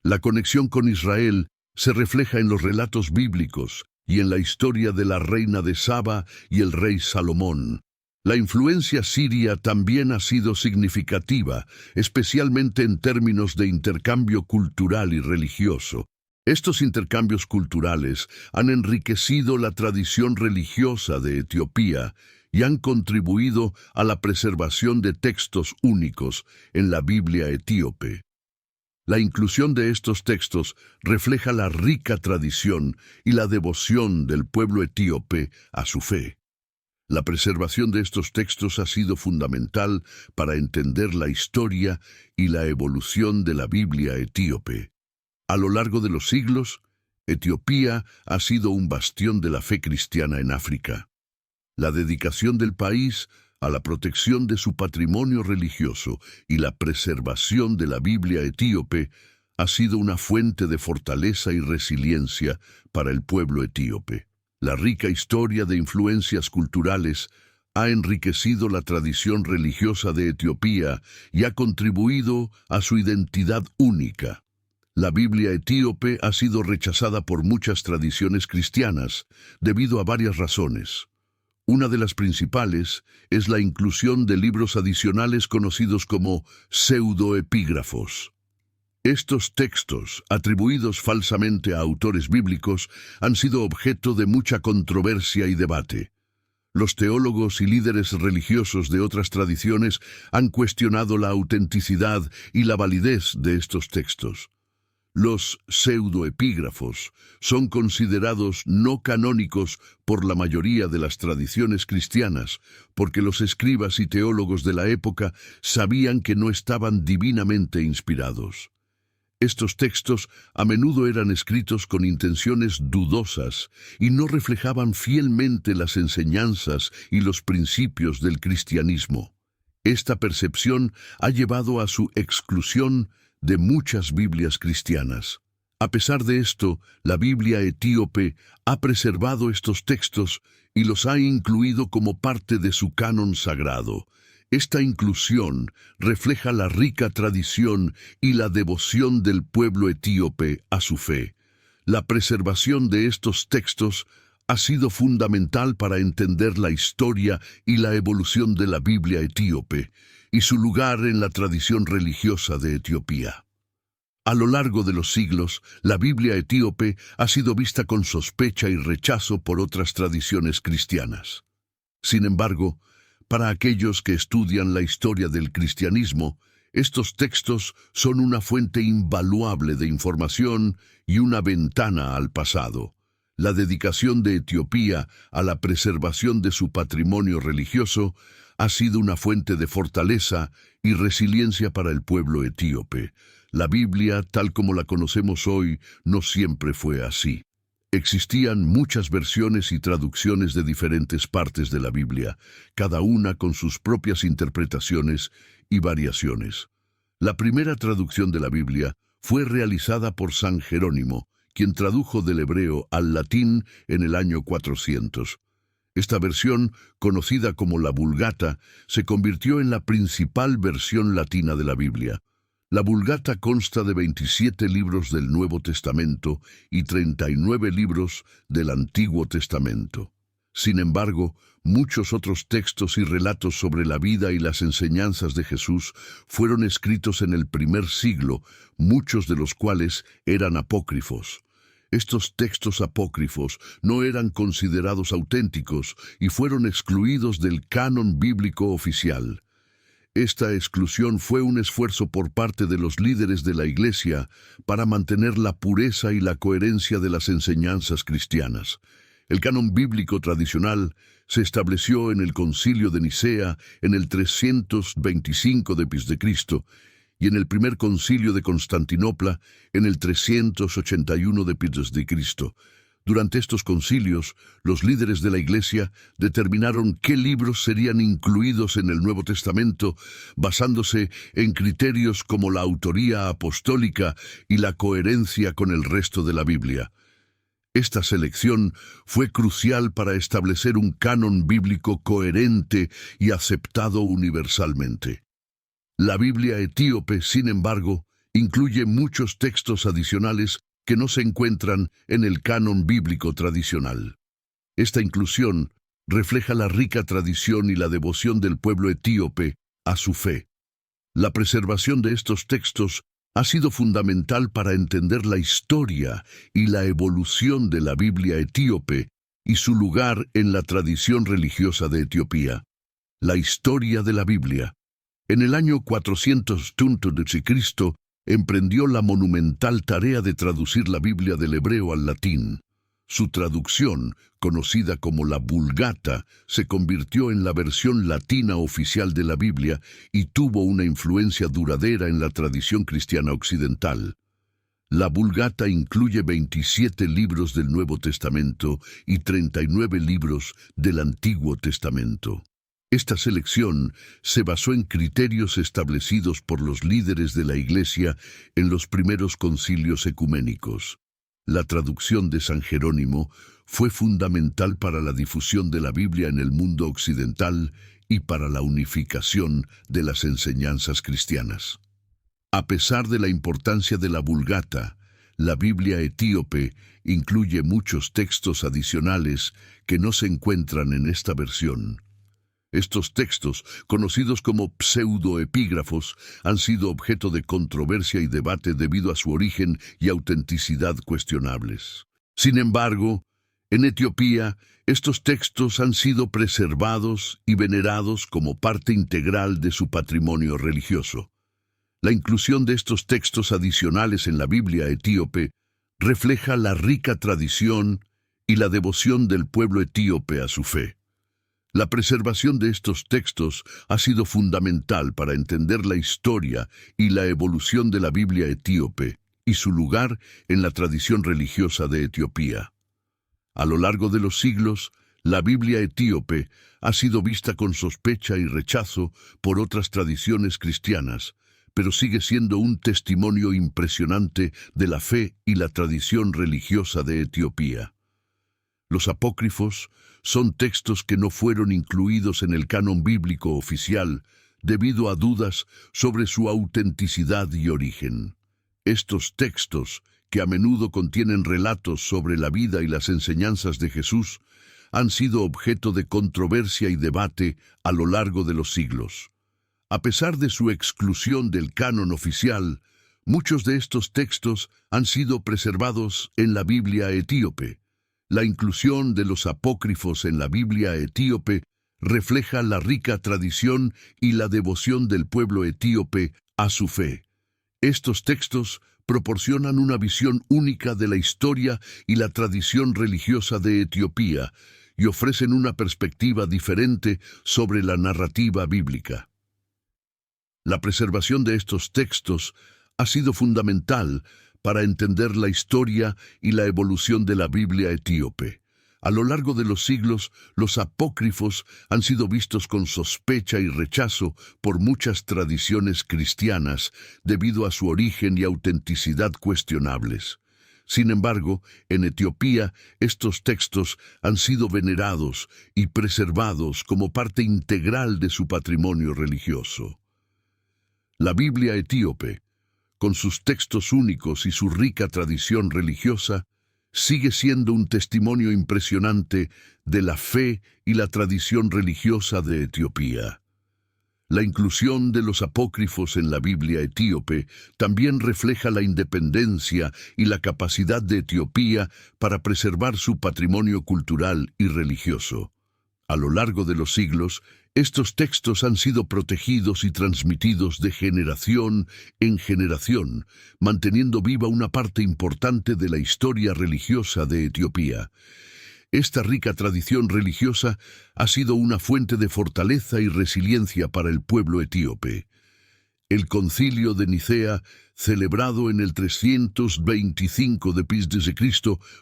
S1: La conexión con Israel se refleja en los relatos bíblicos y en la historia de la reina de Saba y el rey Salomón. La influencia siria también ha sido significativa, especialmente en términos de intercambio cultural y religioso. Estos intercambios culturales han enriquecido la tradición religiosa de Etiopía y han contribuido a la preservación de textos únicos en la Biblia etíope. La inclusión de estos textos refleja la rica tradición y la devoción del pueblo etíope a su fe. La preservación de estos textos ha sido fundamental para entender la historia y la evolución de la Biblia etíope. A lo largo de los siglos, Etiopía ha sido un bastión de la fe cristiana en África. La dedicación del país a la protección de su patrimonio religioso y la preservación de la Biblia etíope ha sido una fuente de fortaleza y resiliencia para el pueblo etíope. La rica historia de influencias culturales ha enriquecido la tradición religiosa de Etiopía y ha contribuido a su identidad única. La Biblia etíope ha sido rechazada por muchas tradiciones cristianas debido a varias razones. Una de las principales es la inclusión de libros adicionales conocidos como pseudoepígrafos. Estos textos, atribuidos falsamente a autores bíblicos, han sido objeto de mucha controversia y debate. Los teólogos y líderes religiosos de otras tradiciones han cuestionado la autenticidad y la validez de estos textos. Los pseudoepígrafos son considerados no canónicos por la mayoría de las tradiciones cristianas, porque los escribas y teólogos de la época sabían que no estaban divinamente inspirados. Estos textos a menudo eran escritos con intenciones dudosas y no reflejaban fielmente las enseñanzas y los principios del cristianismo. Esta percepción ha llevado a su exclusión de muchas Biblias cristianas. A pesar de esto, la Biblia etíope ha preservado estos textos y los ha incluido como parte de su canon sagrado. Esta inclusión refleja la rica tradición y la devoción del pueblo etíope a su fe. La preservación de estos textos ha sido fundamental para entender la historia y la evolución de la Biblia etíope y su lugar en la tradición religiosa de Etiopía. A lo largo de los siglos, la Biblia etíope ha sido vista con sospecha y rechazo por otras tradiciones cristianas. Sin embargo, para aquellos que estudian la historia del cristianismo, estos textos son una fuente invaluable de información y una ventana al pasado. La dedicación de Etiopía a la preservación de su patrimonio religioso ha sido una fuente de fortaleza y resiliencia para el pueblo etíope. La Biblia, tal como la conocemos hoy, no siempre fue así. Existían muchas versiones y traducciones de diferentes partes de la Biblia, cada una con sus propias interpretaciones y variaciones. La primera traducción de la Biblia fue realizada por San Jerónimo, quien tradujo del hebreo al latín en el año 400. Esta versión, conocida como la Vulgata, se convirtió en la principal versión latina de la Biblia. La Vulgata consta de 27 libros del Nuevo Testamento y 39 libros del Antiguo Testamento. Sin embargo, muchos otros textos y relatos sobre la vida y las enseñanzas de Jesús fueron escritos en el primer siglo, muchos de los cuales eran apócrifos. Estos textos apócrifos no eran considerados auténticos y fueron excluidos del canon bíblico oficial. Esta exclusión fue un esfuerzo por parte de los líderes de la Iglesia para mantener la pureza y la coherencia de las enseñanzas cristianas. El canon bíblico tradicional se estableció en el Concilio de Nicea en el 325 d.C. y en el primer Concilio de Constantinopla en el 381 d.C. Durante estos concilios, los líderes de la Iglesia determinaron qué libros serían incluidos en el Nuevo Testamento basándose en criterios como la autoría apostólica y la coherencia con el resto de la Biblia. Esta selección fue crucial para establecer un canon bíblico coherente y aceptado universalmente. La Biblia etíope, sin embargo, incluye muchos textos adicionales que no se encuentran en el canon bíblico tradicional. Esta inclusión refleja la rica tradición y la devoción del pueblo etíope a su fe. La preservación de estos textos ha sido fundamental para entender la historia y la evolución de la Biblia etíope y su lugar en la tradición religiosa de Etiopía. La historia de la Biblia. En el año 400 d.C., emprendió la monumental tarea de traducir la Biblia del hebreo al latín. Su traducción, conocida como la Vulgata, se convirtió en la versión latina oficial de la Biblia y tuvo una influencia duradera en la tradición cristiana occidental. La Vulgata incluye 27 libros del Nuevo Testamento y 39 libros del Antiguo Testamento. Esta selección se basó en criterios establecidos por los líderes de la Iglesia en los primeros concilios ecuménicos. La traducción de San Jerónimo fue fundamental para la difusión de la Biblia en el mundo occidental y para la unificación de las enseñanzas cristianas. A pesar de la importancia de la Vulgata, la Biblia etíope incluye muchos textos adicionales que no se encuentran en esta versión. Estos textos, conocidos como pseudoepígrafos, han sido objeto de controversia y debate debido a su origen y autenticidad cuestionables. Sin embargo, en Etiopía, estos textos han sido preservados y venerados como parte integral de su patrimonio religioso. La inclusión de estos textos adicionales en la Biblia etíope refleja la rica tradición y la devoción del pueblo etíope a su fe. La preservación de estos textos ha sido fundamental para entender la historia y la evolución de la Biblia etíope y su lugar en la tradición religiosa de Etiopía. A lo largo de los siglos, la Biblia etíope ha sido vista con sospecha y rechazo por otras tradiciones cristianas, pero sigue siendo un testimonio impresionante de la fe y la tradición religiosa de Etiopía. Los apócrifos son textos que no fueron incluidos en el canon bíblico oficial debido a dudas sobre su autenticidad y origen. Estos textos, que a menudo contienen relatos sobre la vida y las enseñanzas de Jesús, han sido objeto de controversia y debate a lo largo de los siglos. A pesar de su exclusión del canon oficial, Muchos de estos textos han sido preservados en la Biblia etíope. La inclusión de los apócrifos en la Biblia etíope refleja la rica tradición y la devoción del pueblo etíope a su fe. Estos textos proporcionan una visión única de la historia y la tradición religiosa de Etiopía y ofrecen una perspectiva diferente sobre la narrativa bíblica. La preservación de estos textos ha sido fundamental para entender la historia y la evolución de la Biblia etíope. A lo largo de los siglos, los apócrifos han sido vistos con sospecha y rechazo por muchas tradiciones cristianas debido a su origen y autenticidad cuestionables. Sin embargo, en Etiopía, estos textos han sido venerados y preservados como parte integral de su patrimonio religioso. La Biblia etíope, con sus textos únicos y su rica tradición religiosa, sigue siendo un testimonio impresionante de la fe y la tradición religiosa de Etiopía. La inclusión de los apócrifos en la Biblia etíope también refleja la independencia y la capacidad de Etiopía para preservar su patrimonio cultural y religioso. A lo largo de los siglos, estos textos han sido protegidos y transmitidos de generación en generación, manteniendo viva una parte importante de la historia religiosa de Etiopía. Esta rica tradición religiosa ha sido una fuente de fortaleza y resiliencia para el pueblo etíope. El Concilio de Nicea, celebrado en el 325 d.C.,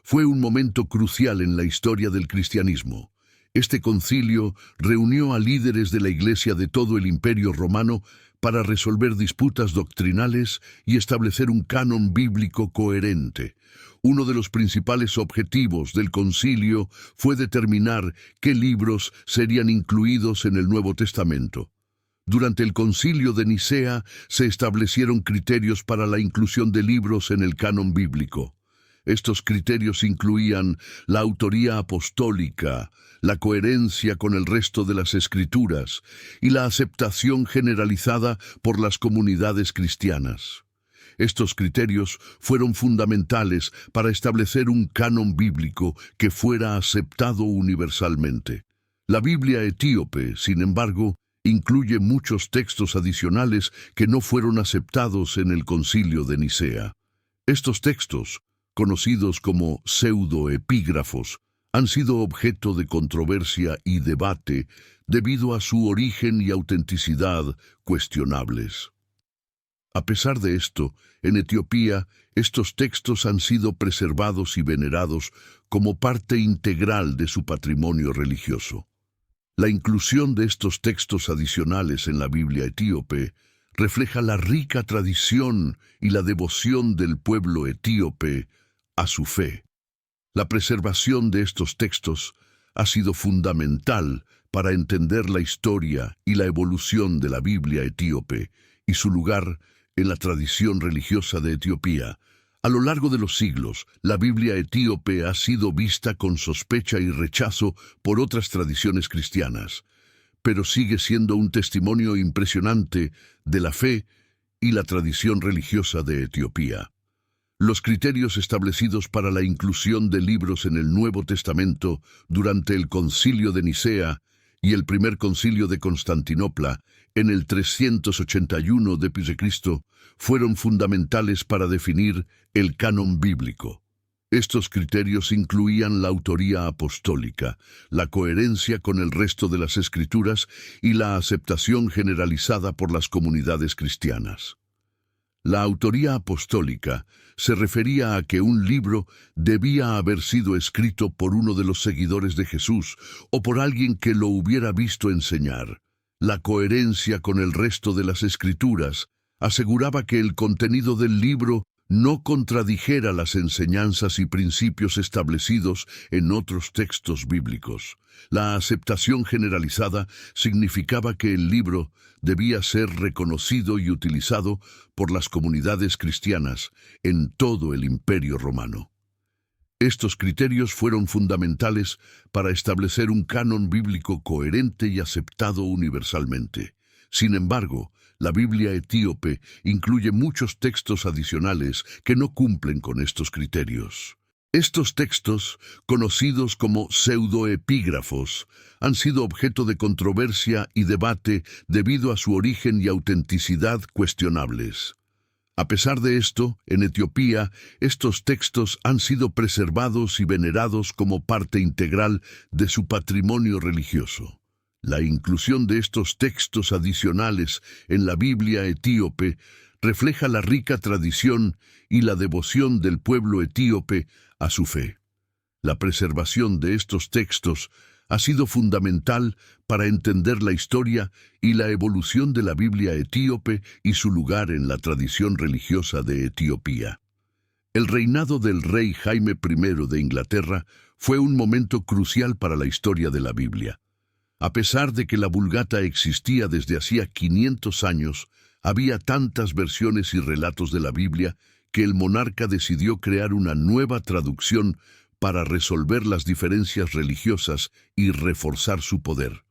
S1: fue un momento crucial en la historia del cristianismo. Este concilio reunió a líderes de la Iglesia de todo el Imperio Romano para resolver disputas doctrinales y establecer un canon bíblico coherente. Uno de los principales objetivos del concilio fue determinar qué libros serían incluidos en el Nuevo Testamento. Durante el Concilio de Nicea se establecieron criterios para la inclusión de libros en el canon bíblico. Estos criterios incluían la autoría apostólica, la coherencia con el resto de las Escrituras y la aceptación generalizada por las comunidades cristianas. Estos criterios fueron fundamentales para establecer un canon bíblico que fuera aceptado universalmente. La Biblia etíope, sin embargo, incluye muchos textos adicionales que no fueron aceptados en el Concilio de Nicea. Estos textos, conocidos como pseudoepígrafos, han sido objeto de controversia y debate debido a su origen y autenticidad cuestionables. A pesar de esto, en Etiopía, estos textos han sido preservados y venerados como parte integral de su patrimonio religioso. La inclusión de estos textos adicionales en la Biblia etíope refleja la rica tradición y la devoción del pueblo etíope a su fe. La preservación de estos textos ha sido fundamental para entender la historia y la evolución de la Biblia etíope y su lugar en la tradición religiosa de Etiopía. A lo largo de los siglos, la Biblia etíope ha sido vista con sospecha y rechazo por otras tradiciones cristianas, pero sigue siendo un testimonio impresionante de la fe y la tradición religiosa de Etiopía. Los criterios establecidos para la inclusión de libros en el Nuevo Testamento durante el Concilio de Nicea y el primer Concilio de Constantinopla en el 381 d.C. fueron fundamentales para definir el canon bíblico. Estos criterios incluían la autoría apostólica, la coherencia con el resto de las Escrituras y la aceptación generalizada por las comunidades cristianas. La autoría apostólica se refería a que un libro debía haber sido escrito por uno de los seguidores de Jesús o por alguien que lo hubiera visto enseñar. La coherencia con el resto de las Escrituras aseguraba que el contenido del libro no contradijera las enseñanzas y principios establecidos en otros textos bíblicos. La aceptación generalizada significaba que el libro debía ser reconocido y utilizado por las comunidades cristianas en todo el Imperio Romano. Estos criterios fueron fundamentales para establecer un canon bíblico coherente y aceptado universalmente. Sin embargo, La Biblia etíope incluye muchos textos adicionales que no cumplen con estos criterios. Estos textos, conocidos como pseudoepígrafos, han sido objeto de controversia y debate debido a su origen y autenticidad cuestionables. A pesar de esto, en Etiopía, estos textos han sido preservados y venerados como parte integral de su patrimonio religioso. La inclusión de estos textos adicionales en la Biblia etíope refleja la rica tradición y la devoción del pueblo etíope a su fe. La preservación de estos textos ha sido fundamental para entender la historia y la evolución de la Biblia etíope y su lugar en la tradición religiosa de Etiopía. El reinado del rey Jaime I de Inglaterra fue un momento crucial para la historia de la Biblia. A pesar de que la Vulgata existía desde hacía 500 años, había tantas versiones y relatos de la Biblia que el monarca decidió crear una nueva traducción para resolver las diferencias religiosas y reforzar su poder.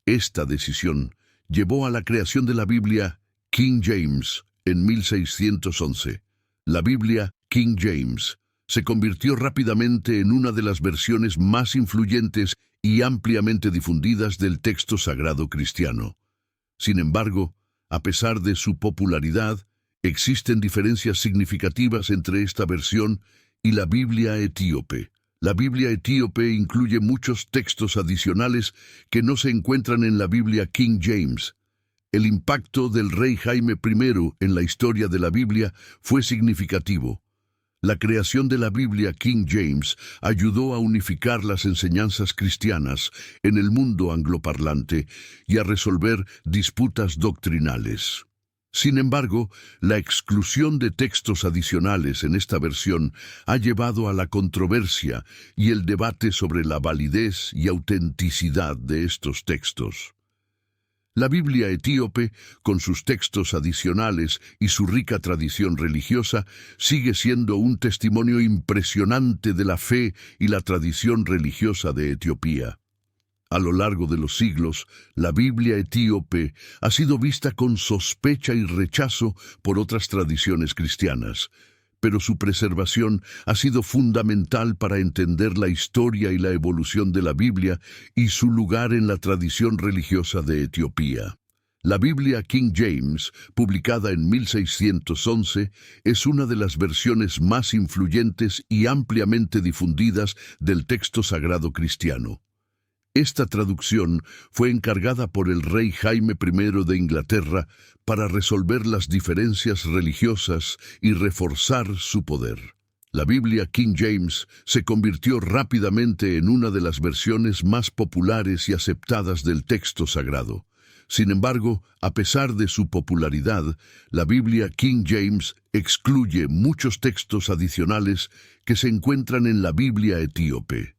S1: Esta decisión llevó a la creación de la Biblia King James en 1611. La Biblia King James se convirtió rápidamente en una de las versiones más influyentes y ampliamente difundidas del texto sagrado cristiano. Sin embargo, a pesar de su popularidad, existen diferencias significativas entre esta versión y la Biblia etíope. La Biblia etíope incluye muchos textos adicionales que no se encuentran en la Biblia King James. El impacto del rey Jaime I en la historia de la Biblia fue significativo. La creación de la Biblia King James ayudó a unificar las enseñanzas cristianas en el mundo angloparlante y a resolver disputas doctrinales. Sin embargo, la exclusión de textos adicionales en esta versión ha llevado a la controversia y el debate sobre la validez y autenticidad de estos textos. La Biblia etíope, con sus textos adicionales y su rica tradición religiosa, sigue siendo un testimonio impresionante de la fe y la tradición religiosa de Etiopía. A lo largo de los siglos, la Biblia etíope ha sido vista con sospecha y rechazo por otras tradiciones cristianas, pero su preservación ha sido fundamental para entender la historia y la evolución de la Biblia y su lugar en la tradición religiosa de Etiopía. La Biblia King James, publicada en 1611, es una de las versiones más influyentes y ampliamente difundidas del texto sagrado cristiano. Esta traducción fue encargada por el rey Jaime I de Inglaterra para resolver las diferencias religiosas y reforzar su poder. La Biblia King James se convirtió rápidamente en una de las versiones más populares y aceptadas del texto sagrado. Sin embargo, a pesar de su popularidad, la Biblia King James excluye muchos textos adicionales que se encuentran en la Biblia etíope.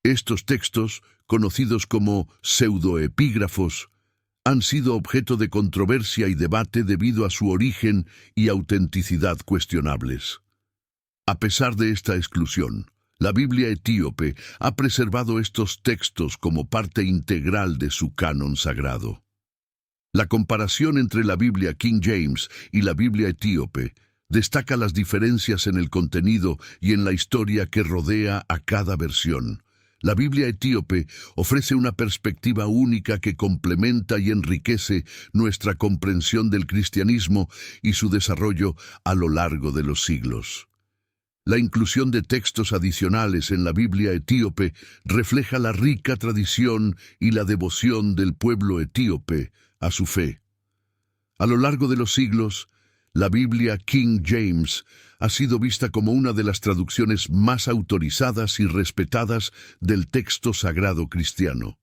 S1: Estos textos, conocidos como pseudoepígrafos, han sido objeto de controversia y debate debido a su origen y autenticidad cuestionables. A pesar de esta exclusión, la Biblia etíope ha preservado estos textos como parte integral de su canon sagrado. La comparación entre la Biblia King James y la Biblia etíope destaca las diferencias en el contenido y en la historia que rodea a cada versión. La Biblia etíope ofrece una perspectiva única que complementa y enriquece nuestra comprensión del cristianismo y su desarrollo a lo largo de los siglos. La inclusión de textos adicionales en la Biblia etíope refleja la rica tradición y la devoción del pueblo etíope a su fe. A lo largo de los siglos, la Biblia King James ha sido vista como una de las traducciones más autorizadas y respetadas del texto sagrado cristiano.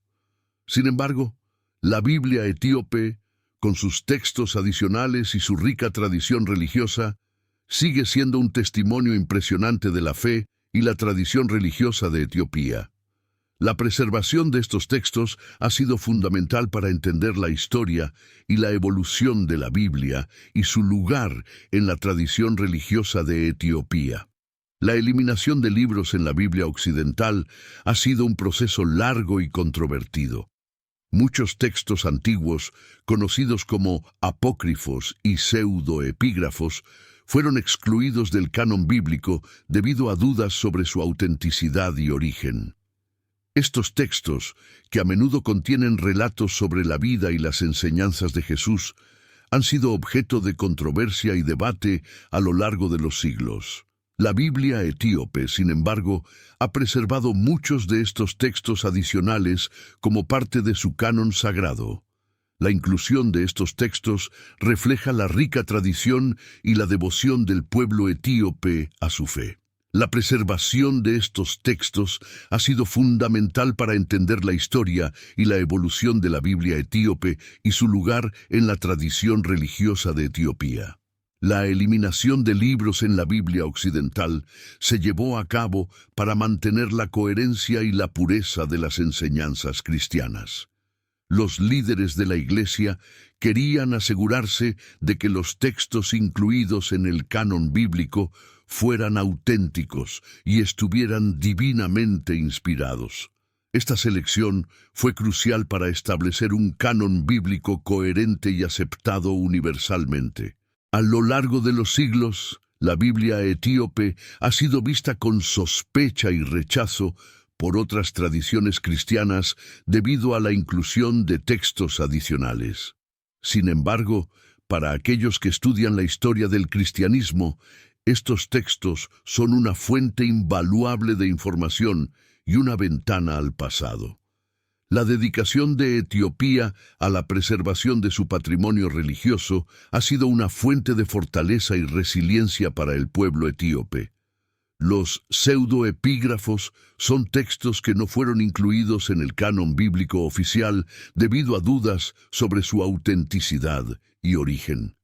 S1: Sin embargo, la Biblia etíope, con sus textos adicionales y su rica tradición religiosa, sigue siendo un testimonio impresionante de la fe y la tradición religiosa de Etiopía. La preservación de estos textos ha sido fundamental para entender la historia y la evolución de la Biblia y su lugar en la tradición religiosa de Etiopía. La eliminación de libros en la Biblia occidental ha sido un proceso largo y controvertido. Muchos textos antiguos, conocidos como apócrifos y pseudoepígrafos, fueron excluidos del canon bíblico debido a dudas sobre su autenticidad y origen. Estos textos, que a menudo contienen relatos sobre la vida y las enseñanzas de Jesús, han sido objeto de controversia y debate a lo largo de los siglos. La Biblia etíope, sin embargo, ha preservado muchos de estos textos adicionales como parte de su canon sagrado. La inclusión de estos textos refleja la rica tradición y la devoción del pueblo etíope a su fe. La preservación de estos textos ha sido fundamental para entender la historia y la evolución de la Biblia etíope y su lugar en la tradición religiosa de Etiopía. La eliminación de libros en la Biblia occidental se llevó a cabo para mantener la coherencia y la pureza de las enseñanzas cristianas. Los líderes de la Iglesia querían asegurarse de que los textos incluidos en el canon bíblico fueran auténticos y estuvieran divinamente inspirados. Esta selección fue crucial para establecer un canon bíblico coherente y aceptado universalmente. A lo largo de los siglos, la Biblia etíope ha sido vista con sospecha y rechazo por otras tradiciones cristianas debido a la inclusión de textos adicionales. Sin embargo, para aquellos que estudian la historia del cristianismo, estos textos son una fuente invaluable de información y una ventana al pasado. La dedicación de Etiopía a la preservación de su patrimonio religioso ha sido una fuente de fortaleza y resiliencia para el pueblo etíope. Los pseudoepígrafos son textos que no fueron incluidos en el canon bíblico oficial debido a dudas sobre su autenticidad y origen.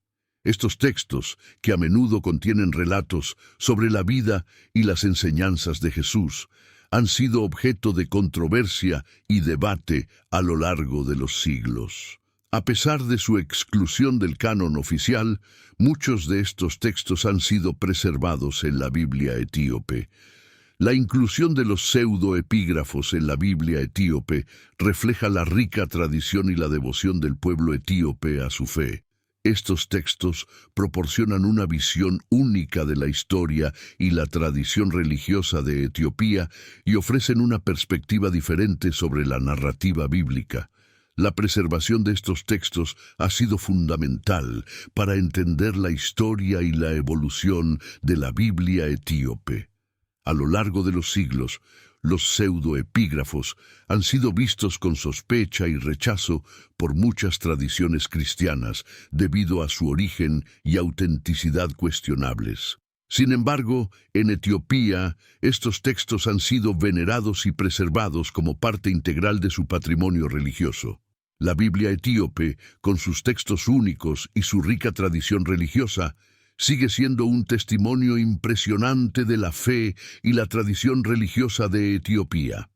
S1: Estos textos, que a menudo contienen relatos sobre la vida y las enseñanzas de Jesús, han sido objeto de controversia y debate a lo largo de los siglos. A pesar de su exclusión del canon oficial, muchos de estos textos han sido preservados en la Biblia etíope. La inclusión de los pseudoepígrafos en la Biblia etíope refleja la rica tradición y la devoción del pueblo etíope a su fe. Estos textos proporcionan una visión única de la historia y la tradición religiosa de Etiopía y ofrecen una perspectiva diferente sobre la narrativa bíblica. La preservación de estos textos ha sido fundamental para entender la historia y la evolución de la Biblia etíope. A lo largo de los siglos, los pseudoepígrafos han sido vistos con sospecha y rechazo por muchas tradiciones cristianas debido a su origen y autenticidad cuestionables. Sin embargo, en Etiopía, estos textos han sido venerados y preservados como parte integral de su patrimonio religioso. La Biblia etíope, con sus textos únicos y su rica tradición religiosa, sigue siendo un testimonio impresionante de la fe y la tradición religiosa de Etiopía.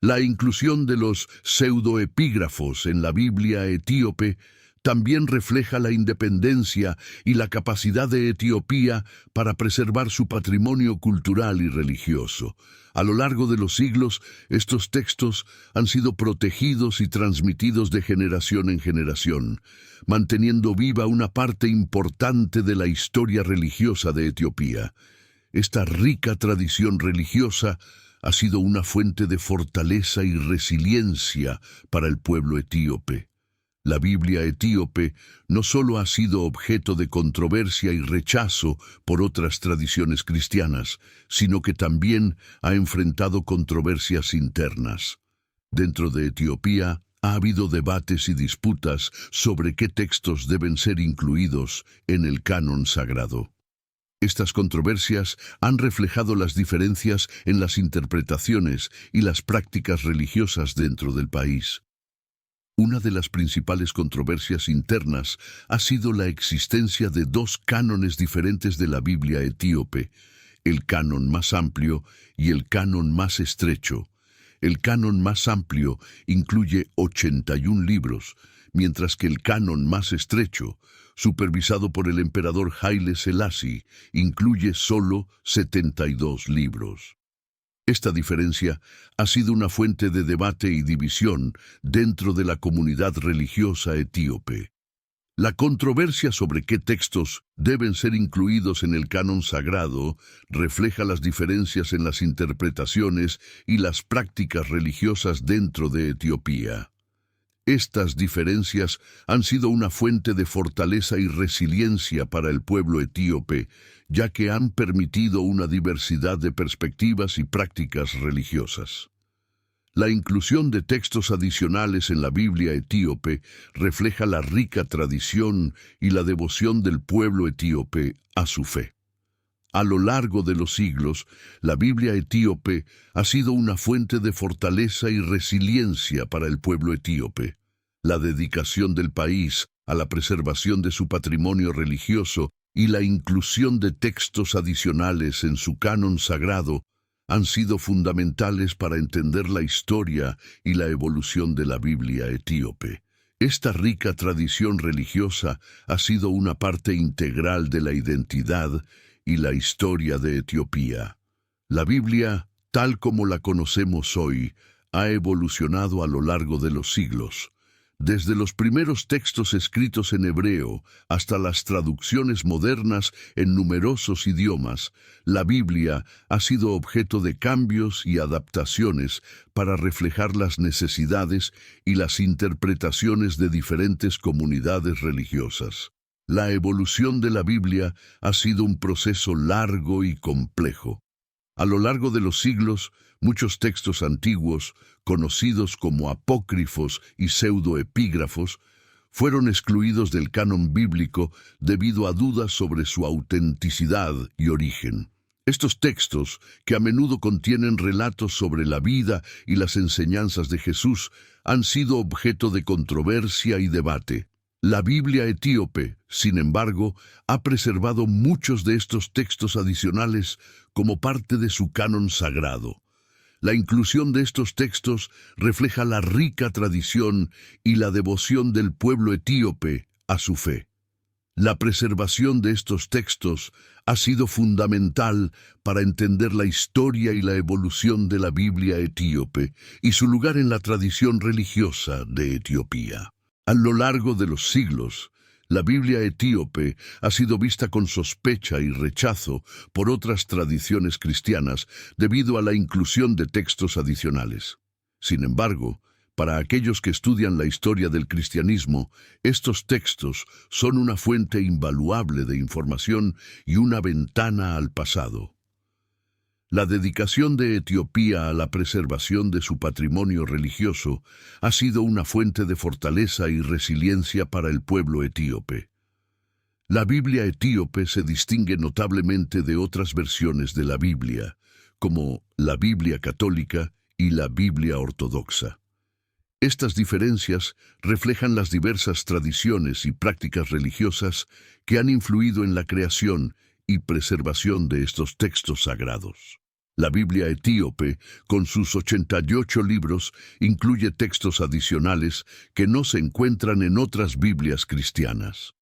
S1: La inclusión de los pseudoepígrafos en la Biblia etíope también refleja la independencia y la capacidad de Etiopía para preservar su patrimonio cultural y religioso. A lo largo de los siglos, estos textos han sido protegidos y transmitidos de generación en generación, manteniendo viva una parte importante de la historia religiosa de Etiopía. Esta rica tradición religiosa ha sido una fuente de fortaleza y resiliencia para el pueblo etíope. La Biblia etíope no solo ha sido objeto de controversia y rechazo por otras tradiciones cristianas, sino que también ha enfrentado controversias internas. Dentro de Etiopía ha habido debates y disputas sobre qué textos deben ser incluidos en el canon sagrado. Estas controversias han reflejado las diferencias en las interpretaciones y las prácticas religiosas dentro del país. Una de las principales controversias internas ha sido la existencia de dos cánones diferentes de la Biblia etíope, el canon más amplio y el canon más estrecho. El canon más amplio incluye 81 libros, mientras que el canon más estrecho, supervisado por el emperador Haile Selassie, incluye solo 72 libros. Esta diferencia ha sido una fuente de debate y división dentro de la comunidad religiosa etíope. La controversia sobre qué textos deben ser incluidos en el canon sagrado refleja las diferencias en las interpretaciones y las prácticas religiosas dentro de Etiopía. Estas diferencias han sido una fuente de fortaleza y resiliencia para el pueblo etíope, ya que han permitido una diversidad de perspectivas y prácticas religiosas. La inclusión de textos adicionales en la Biblia etíope refleja la rica tradición y la devoción del pueblo etíope a su fe. A lo largo de los siglos, la Biblia etíope ha sido una fuente de fortaleza y resiliencia para el pueblo etíope. La dedicación del país a la preservación de su patrimonio religioso y la inclusión de textos adicionales en su canon sagrado han sido fundamentales para entender la historia y la evolución de la Biblia etíope. Esta rica tradición religiosa ha sido una parte integral de la identidad y la historia de Etiopía. La Biblia, tal como la conocemos hoy, ha evolucionado a lo largo de los siglos. Desde los primeros textos escritos en hebreo hasta las traducciones modernas en numerosos idiomas, la Biblia ha sido objeto de cambios y adaptaciones para reflejar las necesidades y las interpretaciones de diferentes comunidades religiosas. La evolución de la Biblia ha sido un proceso largo y complejo. A lo largo de los siglos, muchos textos antiguos, conocidos como apócrifos y pseudoepígrafos, fueron excluidos del canon bíblico debido a dudas sobre su autenticidad y origen. Estos textos, que a menudo contienen relatos sobre la vida y las enseñanzas de Jesús, han sido objeto de controversia y debate. La Biblia etíope, sin embargo, ha preservado muchos de estos textos adicionales como parte de su canon sagrado. La inclusión de estos textos refleja la rica tradición y la devoción del pueblo etíope a su fe. La preservación de estos textos ha sido fundamental para entender la historia y la evolución de la Biblia etíope y su lugar en la tradición religiosa de Etiopía. A lo largo de los siglos, la Biblia etíope ha sido vista con sospecha y rechazo por otras tradiciones cristianas debido a la inclusión de textos adicionales. Sin embargo, para aquellos que estudian la historia del cristianismo, estos textos son una fuente invaluable de información y una ventana al pasado. La dedicación de Etiopía a la preservación de su patrimonio religioso ha sido una fuente de fortaleza y resiliencia para el pueblo etíope. La Biblia etíope se distingue notablemente de otras versiones de la Biblia, como la Biblia católica y la Biblia ortodoxa. Estas diferencias reflejan las diversas tradiciones y prácticas religiosas que han influido en la creación y preservación de estos textos sagrados. La Biblia etíope, con sus 88 libros, incluye textos adicionales que no se encuentran en otras Biblias cristianas.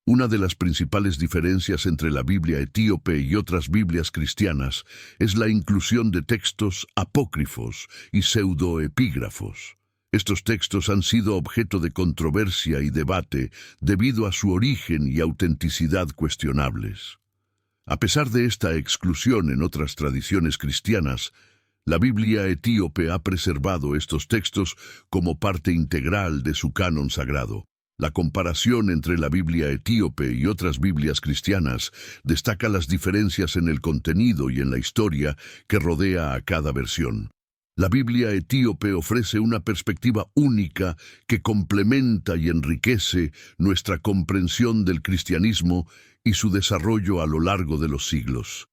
S1: Una de las principales diferencias entre la Biblia etíope y otras Biblias cristianas es la inclusión de textos apócrifos y pseudoepígrafos. Estos textos han sido objeto de controversia y debate debido a su origen y autenticidad cuestionables. A pesar de esta exclusión en otras tradiciones cristianas, la Biblia etíope ha preservado estos textos como parte integral de su canon sagrado. La comparación entre la Biblia etíope y otras Biblias cristianas destaca las diferencias en el contenido y en la historia que rodea a cada versión. La Biblia etíope ofrece una perspectiva única que complementa y enriquece nuestra comprensión del cristianismo y su desarrollo a lo largo de los siglos.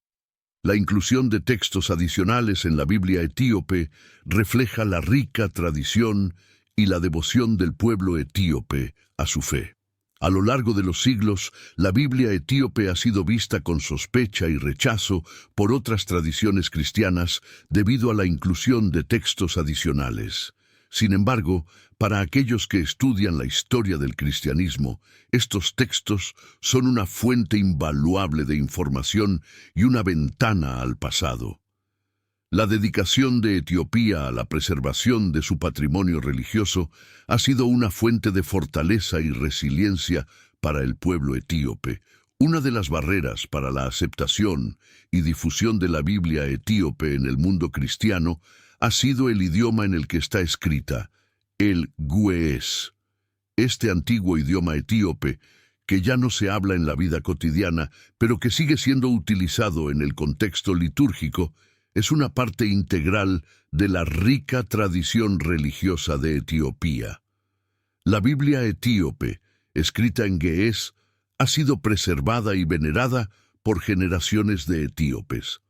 S1: La inclusión de textos adicionales en la Biblia etíope refleja la rica tradición y la devoción del pueblo etíope a su fe. A lo largo de los siglos, la Biblia etíope ha sido vista con sospecha y rechazo por otras tradiciones cristianas debido a la inclusión de textos adicionales. Sin embargo, para aquellos que estudian la historia del cristianismo, estos textos son una fuente invaluable de información y una ventana al pasado. La dedicación de Etiopía a la preservación de su patrimonio religioso ha sido una fuente de fortaleza y resiliencia para el pueblo etíope. Una de las barreras para la aceptación y difusión de la Biblia etíope en el mundo cristiano ha sido el idioma en el que está escrita, el ge'ez. Este antiguo idioma etíope, que ya no se habla en la vida cotidiana, pero que sigue siendo utilizado en el contexto litúrgico, es una parte integral de la rica tradición religiosa de Etiopía. La Biblia etíope, escrita en ge'ez, ha sido preservada y venerada por generaciones de etíopes.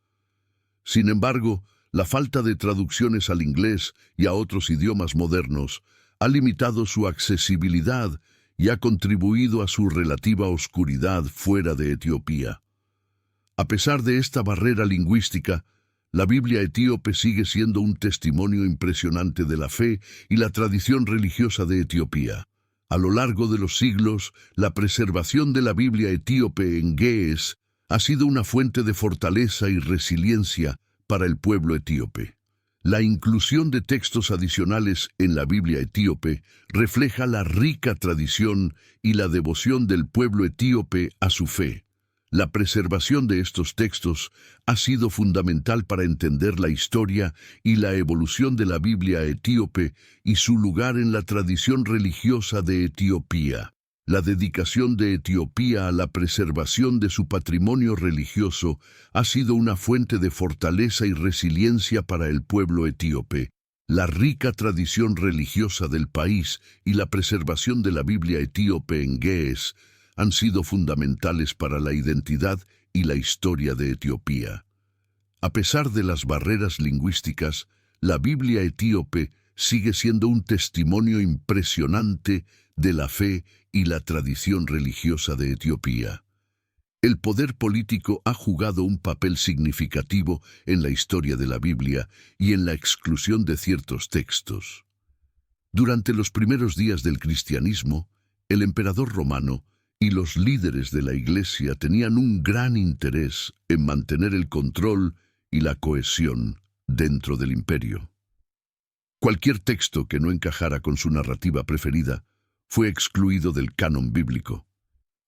S1: Sin embargo, la falta de traducciones al inglés y a otros idiomas modernos ha limitado su accesibilidad y ha contribuido a su relativa oscuridad fuera de Etiopía. A pesar de esta barrera lingüística, la Biblia etíope sigue siendo un testimonio impresionante de la fe y la tradición religiosa de Etiopía. A lo largo de los siglos, la preservación de la Biblia etíope en ge'ez ha sido una fuente de fortaleza y resiliencia para el pueblo etíope. La inclusión de textos adicionales en la Biblia etíope refleja la rica tradición y la devoción del pueblo etíope a su fe. La preservación de estos textos ha sido fundamental para entender la historia y la evolución de la Biblia etíope y su lugar en la tradición religiosa de Etiopía. La dedicación de Etiopía a la preservación de su patrimonio religioso ha sido una fuente de fortaleza y resiliencia para el pueblo etíope. La rica tradición religiosa del país y la preservación de la Biblia etíope en ge'ez han sido fundamentales para la identidad y la historia de Etiopía. A pesar de las barreras lingüísticas, la Biblia etíope sigue siendo un testimonio impresionante de la fe y la tradición religiosa de Etiopía. El poder político ha jugado un papel significativo en la historia de la Biblia y en la exclusión de ciertos textos. Durante los primeros días del cristianismo, el emperador romano y los líderes de la Iglesia tenían un gran interés en mantener el control y la cohesión dentro del imperio. Cualquier texto que no encajara con su narrativa preferida fue excluido del canon bíblico.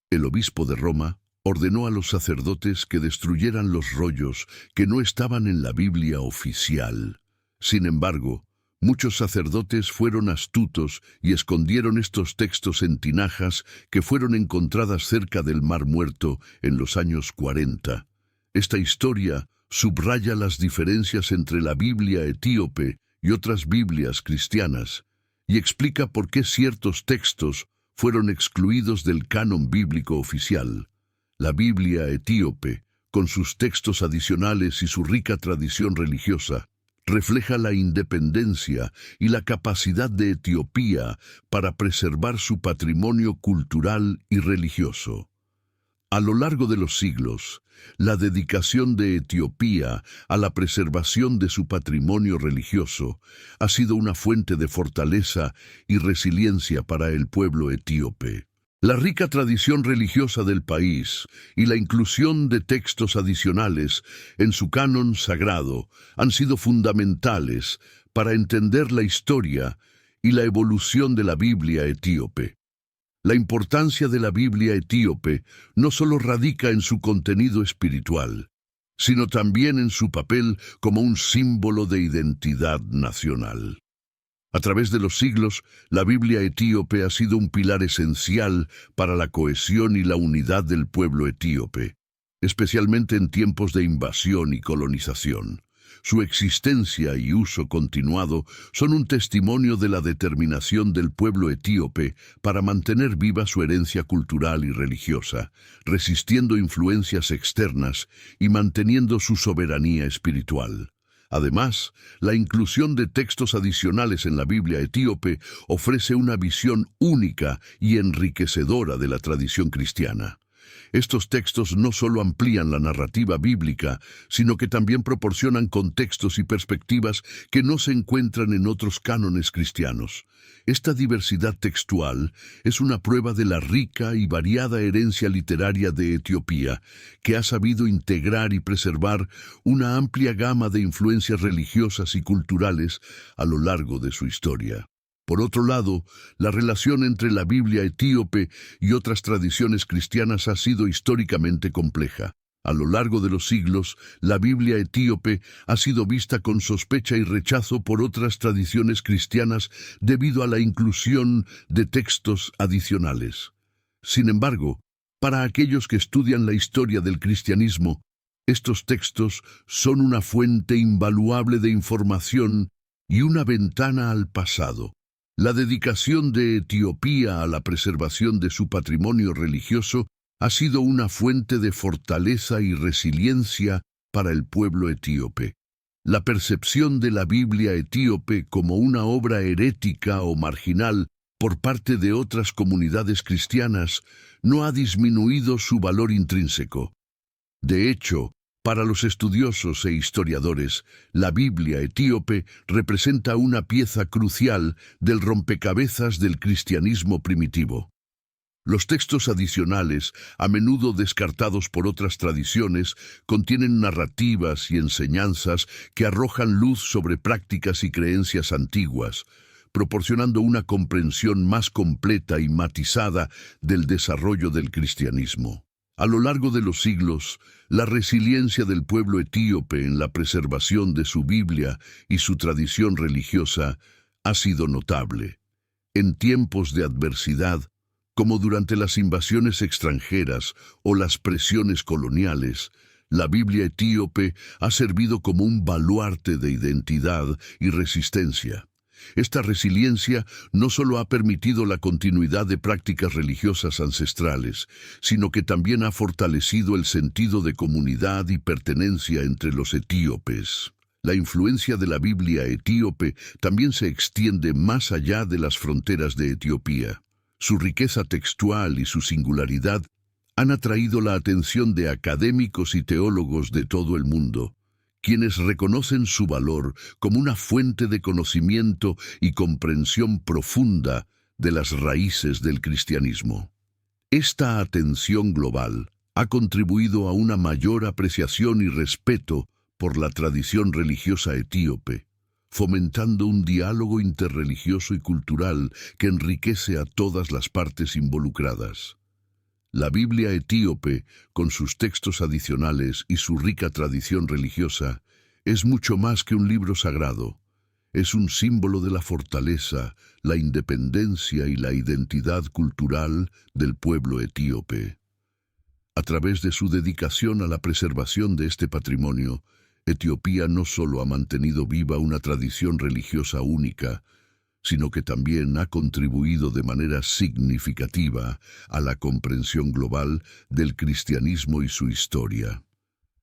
S1: El obispo de Roma ordenó a los sacerdotes que destruyeran los rollos que no estaban en la Biblia oficial. Sin embargo, muchos sacerdotes fueron astutos y escondieron estos textos en tinajas que fueron encontradas cerca del Mar Muerto en los años 40. Esta historia subraya las diferencias entre la Biblia etíope y otras Biblias cristianas y explica por qué ciertos textos fueron excluidos del canon bíblico oficial. La Biblia etíope, con sus textos adicionales y su rica tradición religiosa, refleja la independencia y la capacidad de Etiopía para preservar su patrimonio cultural y religioso. A lo largo de los siglos, la dedicación de Etiopía a la preservación de su patrimonio religioso ha sido una fuente de fortaleza y resiliencia para el pueblo etíope. La rica tradición religiosa del país y la inclusión de textos adicionales en su canon sagrado han sido fundamentales para entender la historia y la evolución de la Biblia etíope. La importancia de la Biblia etíope no solo radica en su contenido espiritual, sino también en su papel como un símbolo de identidad nacional. A través de los siglos, la Biblia etíope ha sido un pilar esencial para la cohesión y la unidad del pueblo etíope, especialmente en tiempos de invasión y colonización. Su existencia y uso continuado son un testimonio de la determinación del pueblo etíope para mantener viva su herencia cultural y religiosa, resistiendo influencias externas y manteniendo su soberanía espiritual. Además, la inclusión de textos adicionales en la Biblia etíope ofrece una visión única y enriquecedora de la tradición cristiana. Estos textos no solo amplían la narrativa bíblica, sino que también proporcionan contextos y perspectivas que no se encuentran en otros cánones cristianos. Esta diversidad textual es una prueba de la rica y variada herencia literaria de Etiopía, que ha sabido integrar y preservar una amplia gama de influencias religiosas y culturales a lo largo de su historia. Por otro lado, la relación entre la Biblia etíope y otras tradiciones cristianas ha sido históricamente compleja. A lo largo de los siglos, la Biblia etíope ha sido vista con sospecha y rechazo por otras tradiciones cristianas debido a la inclusión de textos adicionales. Sin embargo, para aquellos que estudian la historia del cristianismo, estos textos son una fuente invaluable de información y una ventana al pasado. La dedicación de Etiopía a la preservación de su patrimonio religioso ha sido una fuente de fortaleza y resiliencia para el pueblo etíope. La percepción de la Biblia etíope como una obra herética o marginal por parte de otras comunidades cristianas no ha disminuido su valor intrínseco. De hecho, para los estudiosos e historiadores, la Biblia etíope representa una pieza crucial del rompecabezas del cristianismo primitivo. Los textos adicionales, a menudo descartados por otras tradiciones, contienen narrativas y enseñanzas que arrojan luz sobre prácticas y creencias antiguas, proporcionando una comprensión más completa y matizada del desarrollo del cristianismo. A lo largo de los siglos, la resiliencia del pueblo etíope en la preservación de su Biblia y su tradición religiosa ha sido notable. En tiempos de adversidad, como durante las invasiones extranjeras o las presiones coloniales, la Biblia etíope ha servido como un baluarte de identidad y resistencia. Esta resiliencia no solo ha permitido la continuidad de prácticas religiosas ancestrales, sino que también ha fortalecido el sentido de comunidad y pertenencia entre los etíopes. La influencia de la Biblia etíope también se extiende más allá de las fronteras de Etiopía. Su riqueza textual y su singularidad han atraído la atención de académicos y teólogos de todo el mundo, quienes reconocen su valor como una fuente de conocimiento y comprensión profunda de las raíces del cristianismo. Esta atención global ha contribuido a una mayor apreciación y respeto por la tradición religiosa etíope, fomentando un diálogo interreligioso y cultural que enriquece a todas las partes involucradas. La Biblia etíope, con sus textos adicionales y su rica tradición religiosa, es mucho más que un libro sagrado. Es un símbolo de la fortaleza, la independencia y la identidad cultural del pueblo etíope. A través de su dedicación a la preservación de este patrimonio, Etiopía no solo ha mantenido viva una tradición religiosa única, sino que también ha contribuido de manera significativa a la comprensión global del cristianismo y su historia.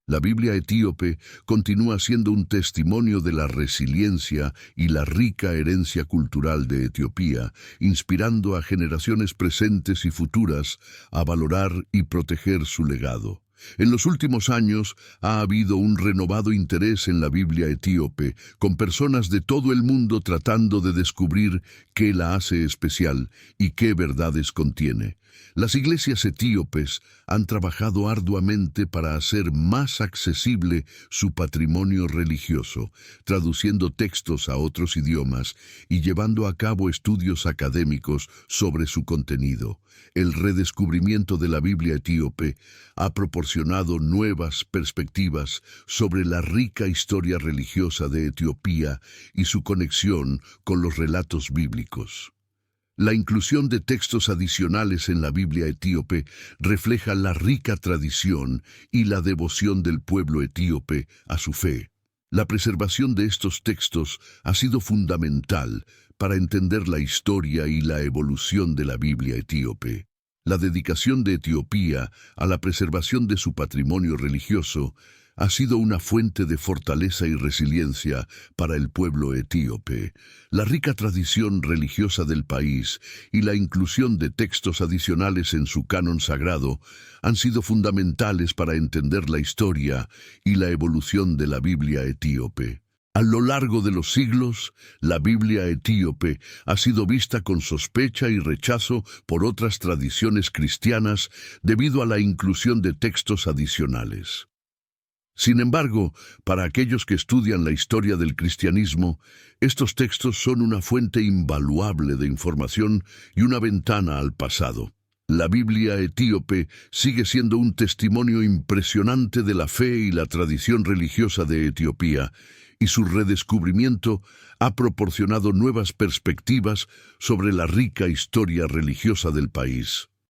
S1: La Biblia etíope continúa siendo un testimonio de la resiliencia y la rica herencia cultural de Etiopía, inspirando a generaciones presentes y futuras a valorar y proteger su legado. En los últimos años ha habido un renovado interés en la Biblia etíope, con personas de todo el mundo tratando de descubrir qué la hace especial y qué verdades contiene. Las iglesias etíopes han trabajado arduamente para hacer más accesible su patrimonio religioso, traduciendo textos a otros idiomas y llevando a cabo estudios académicos sobre su contenido. El redescubrimiento de la Biblia etíope ha proporcionado nuevas perspectivas sobre la rica historia religiosa de Etiopía y su conexión con los relatos bíblicos. La inclusión de textos adicionales en la Biblia etíope refleja la rica tradición y la devoción del pueblo etíope a su fe. La preservación de estos textos ha sido fundamental para entender la historia y la evolución de la Biblia etíope. La dedicación de Etiopía a la preservación de su patrimonio religioso ha sido una fuente de fortaleza y resiliencia para el pueblo etíope. La rica tradición religiosa del país y la inclusión de textos adicionales en su canon sagrado han sido fundamentales para entender la historia y la evolución de la Biblia etíope. A lo largo de los siglos, la Biblia etíope ha sido vista con sospecha y rechazo por otras tradiciones cristianas debido a la inclusión de textos adicionales. Sin embargo, para aquellos que estudian la historia del cristianismo, estos textos son una fuente invaluable de información y una ventana al pasado. La Biblia etíope sigue siendo un testimonio impresionante de la fe y la tradición religiosa de Etiopía, y su redescubrimiento ha proporcionado nuevas perspectivas sobre la rica historia religiosa del país.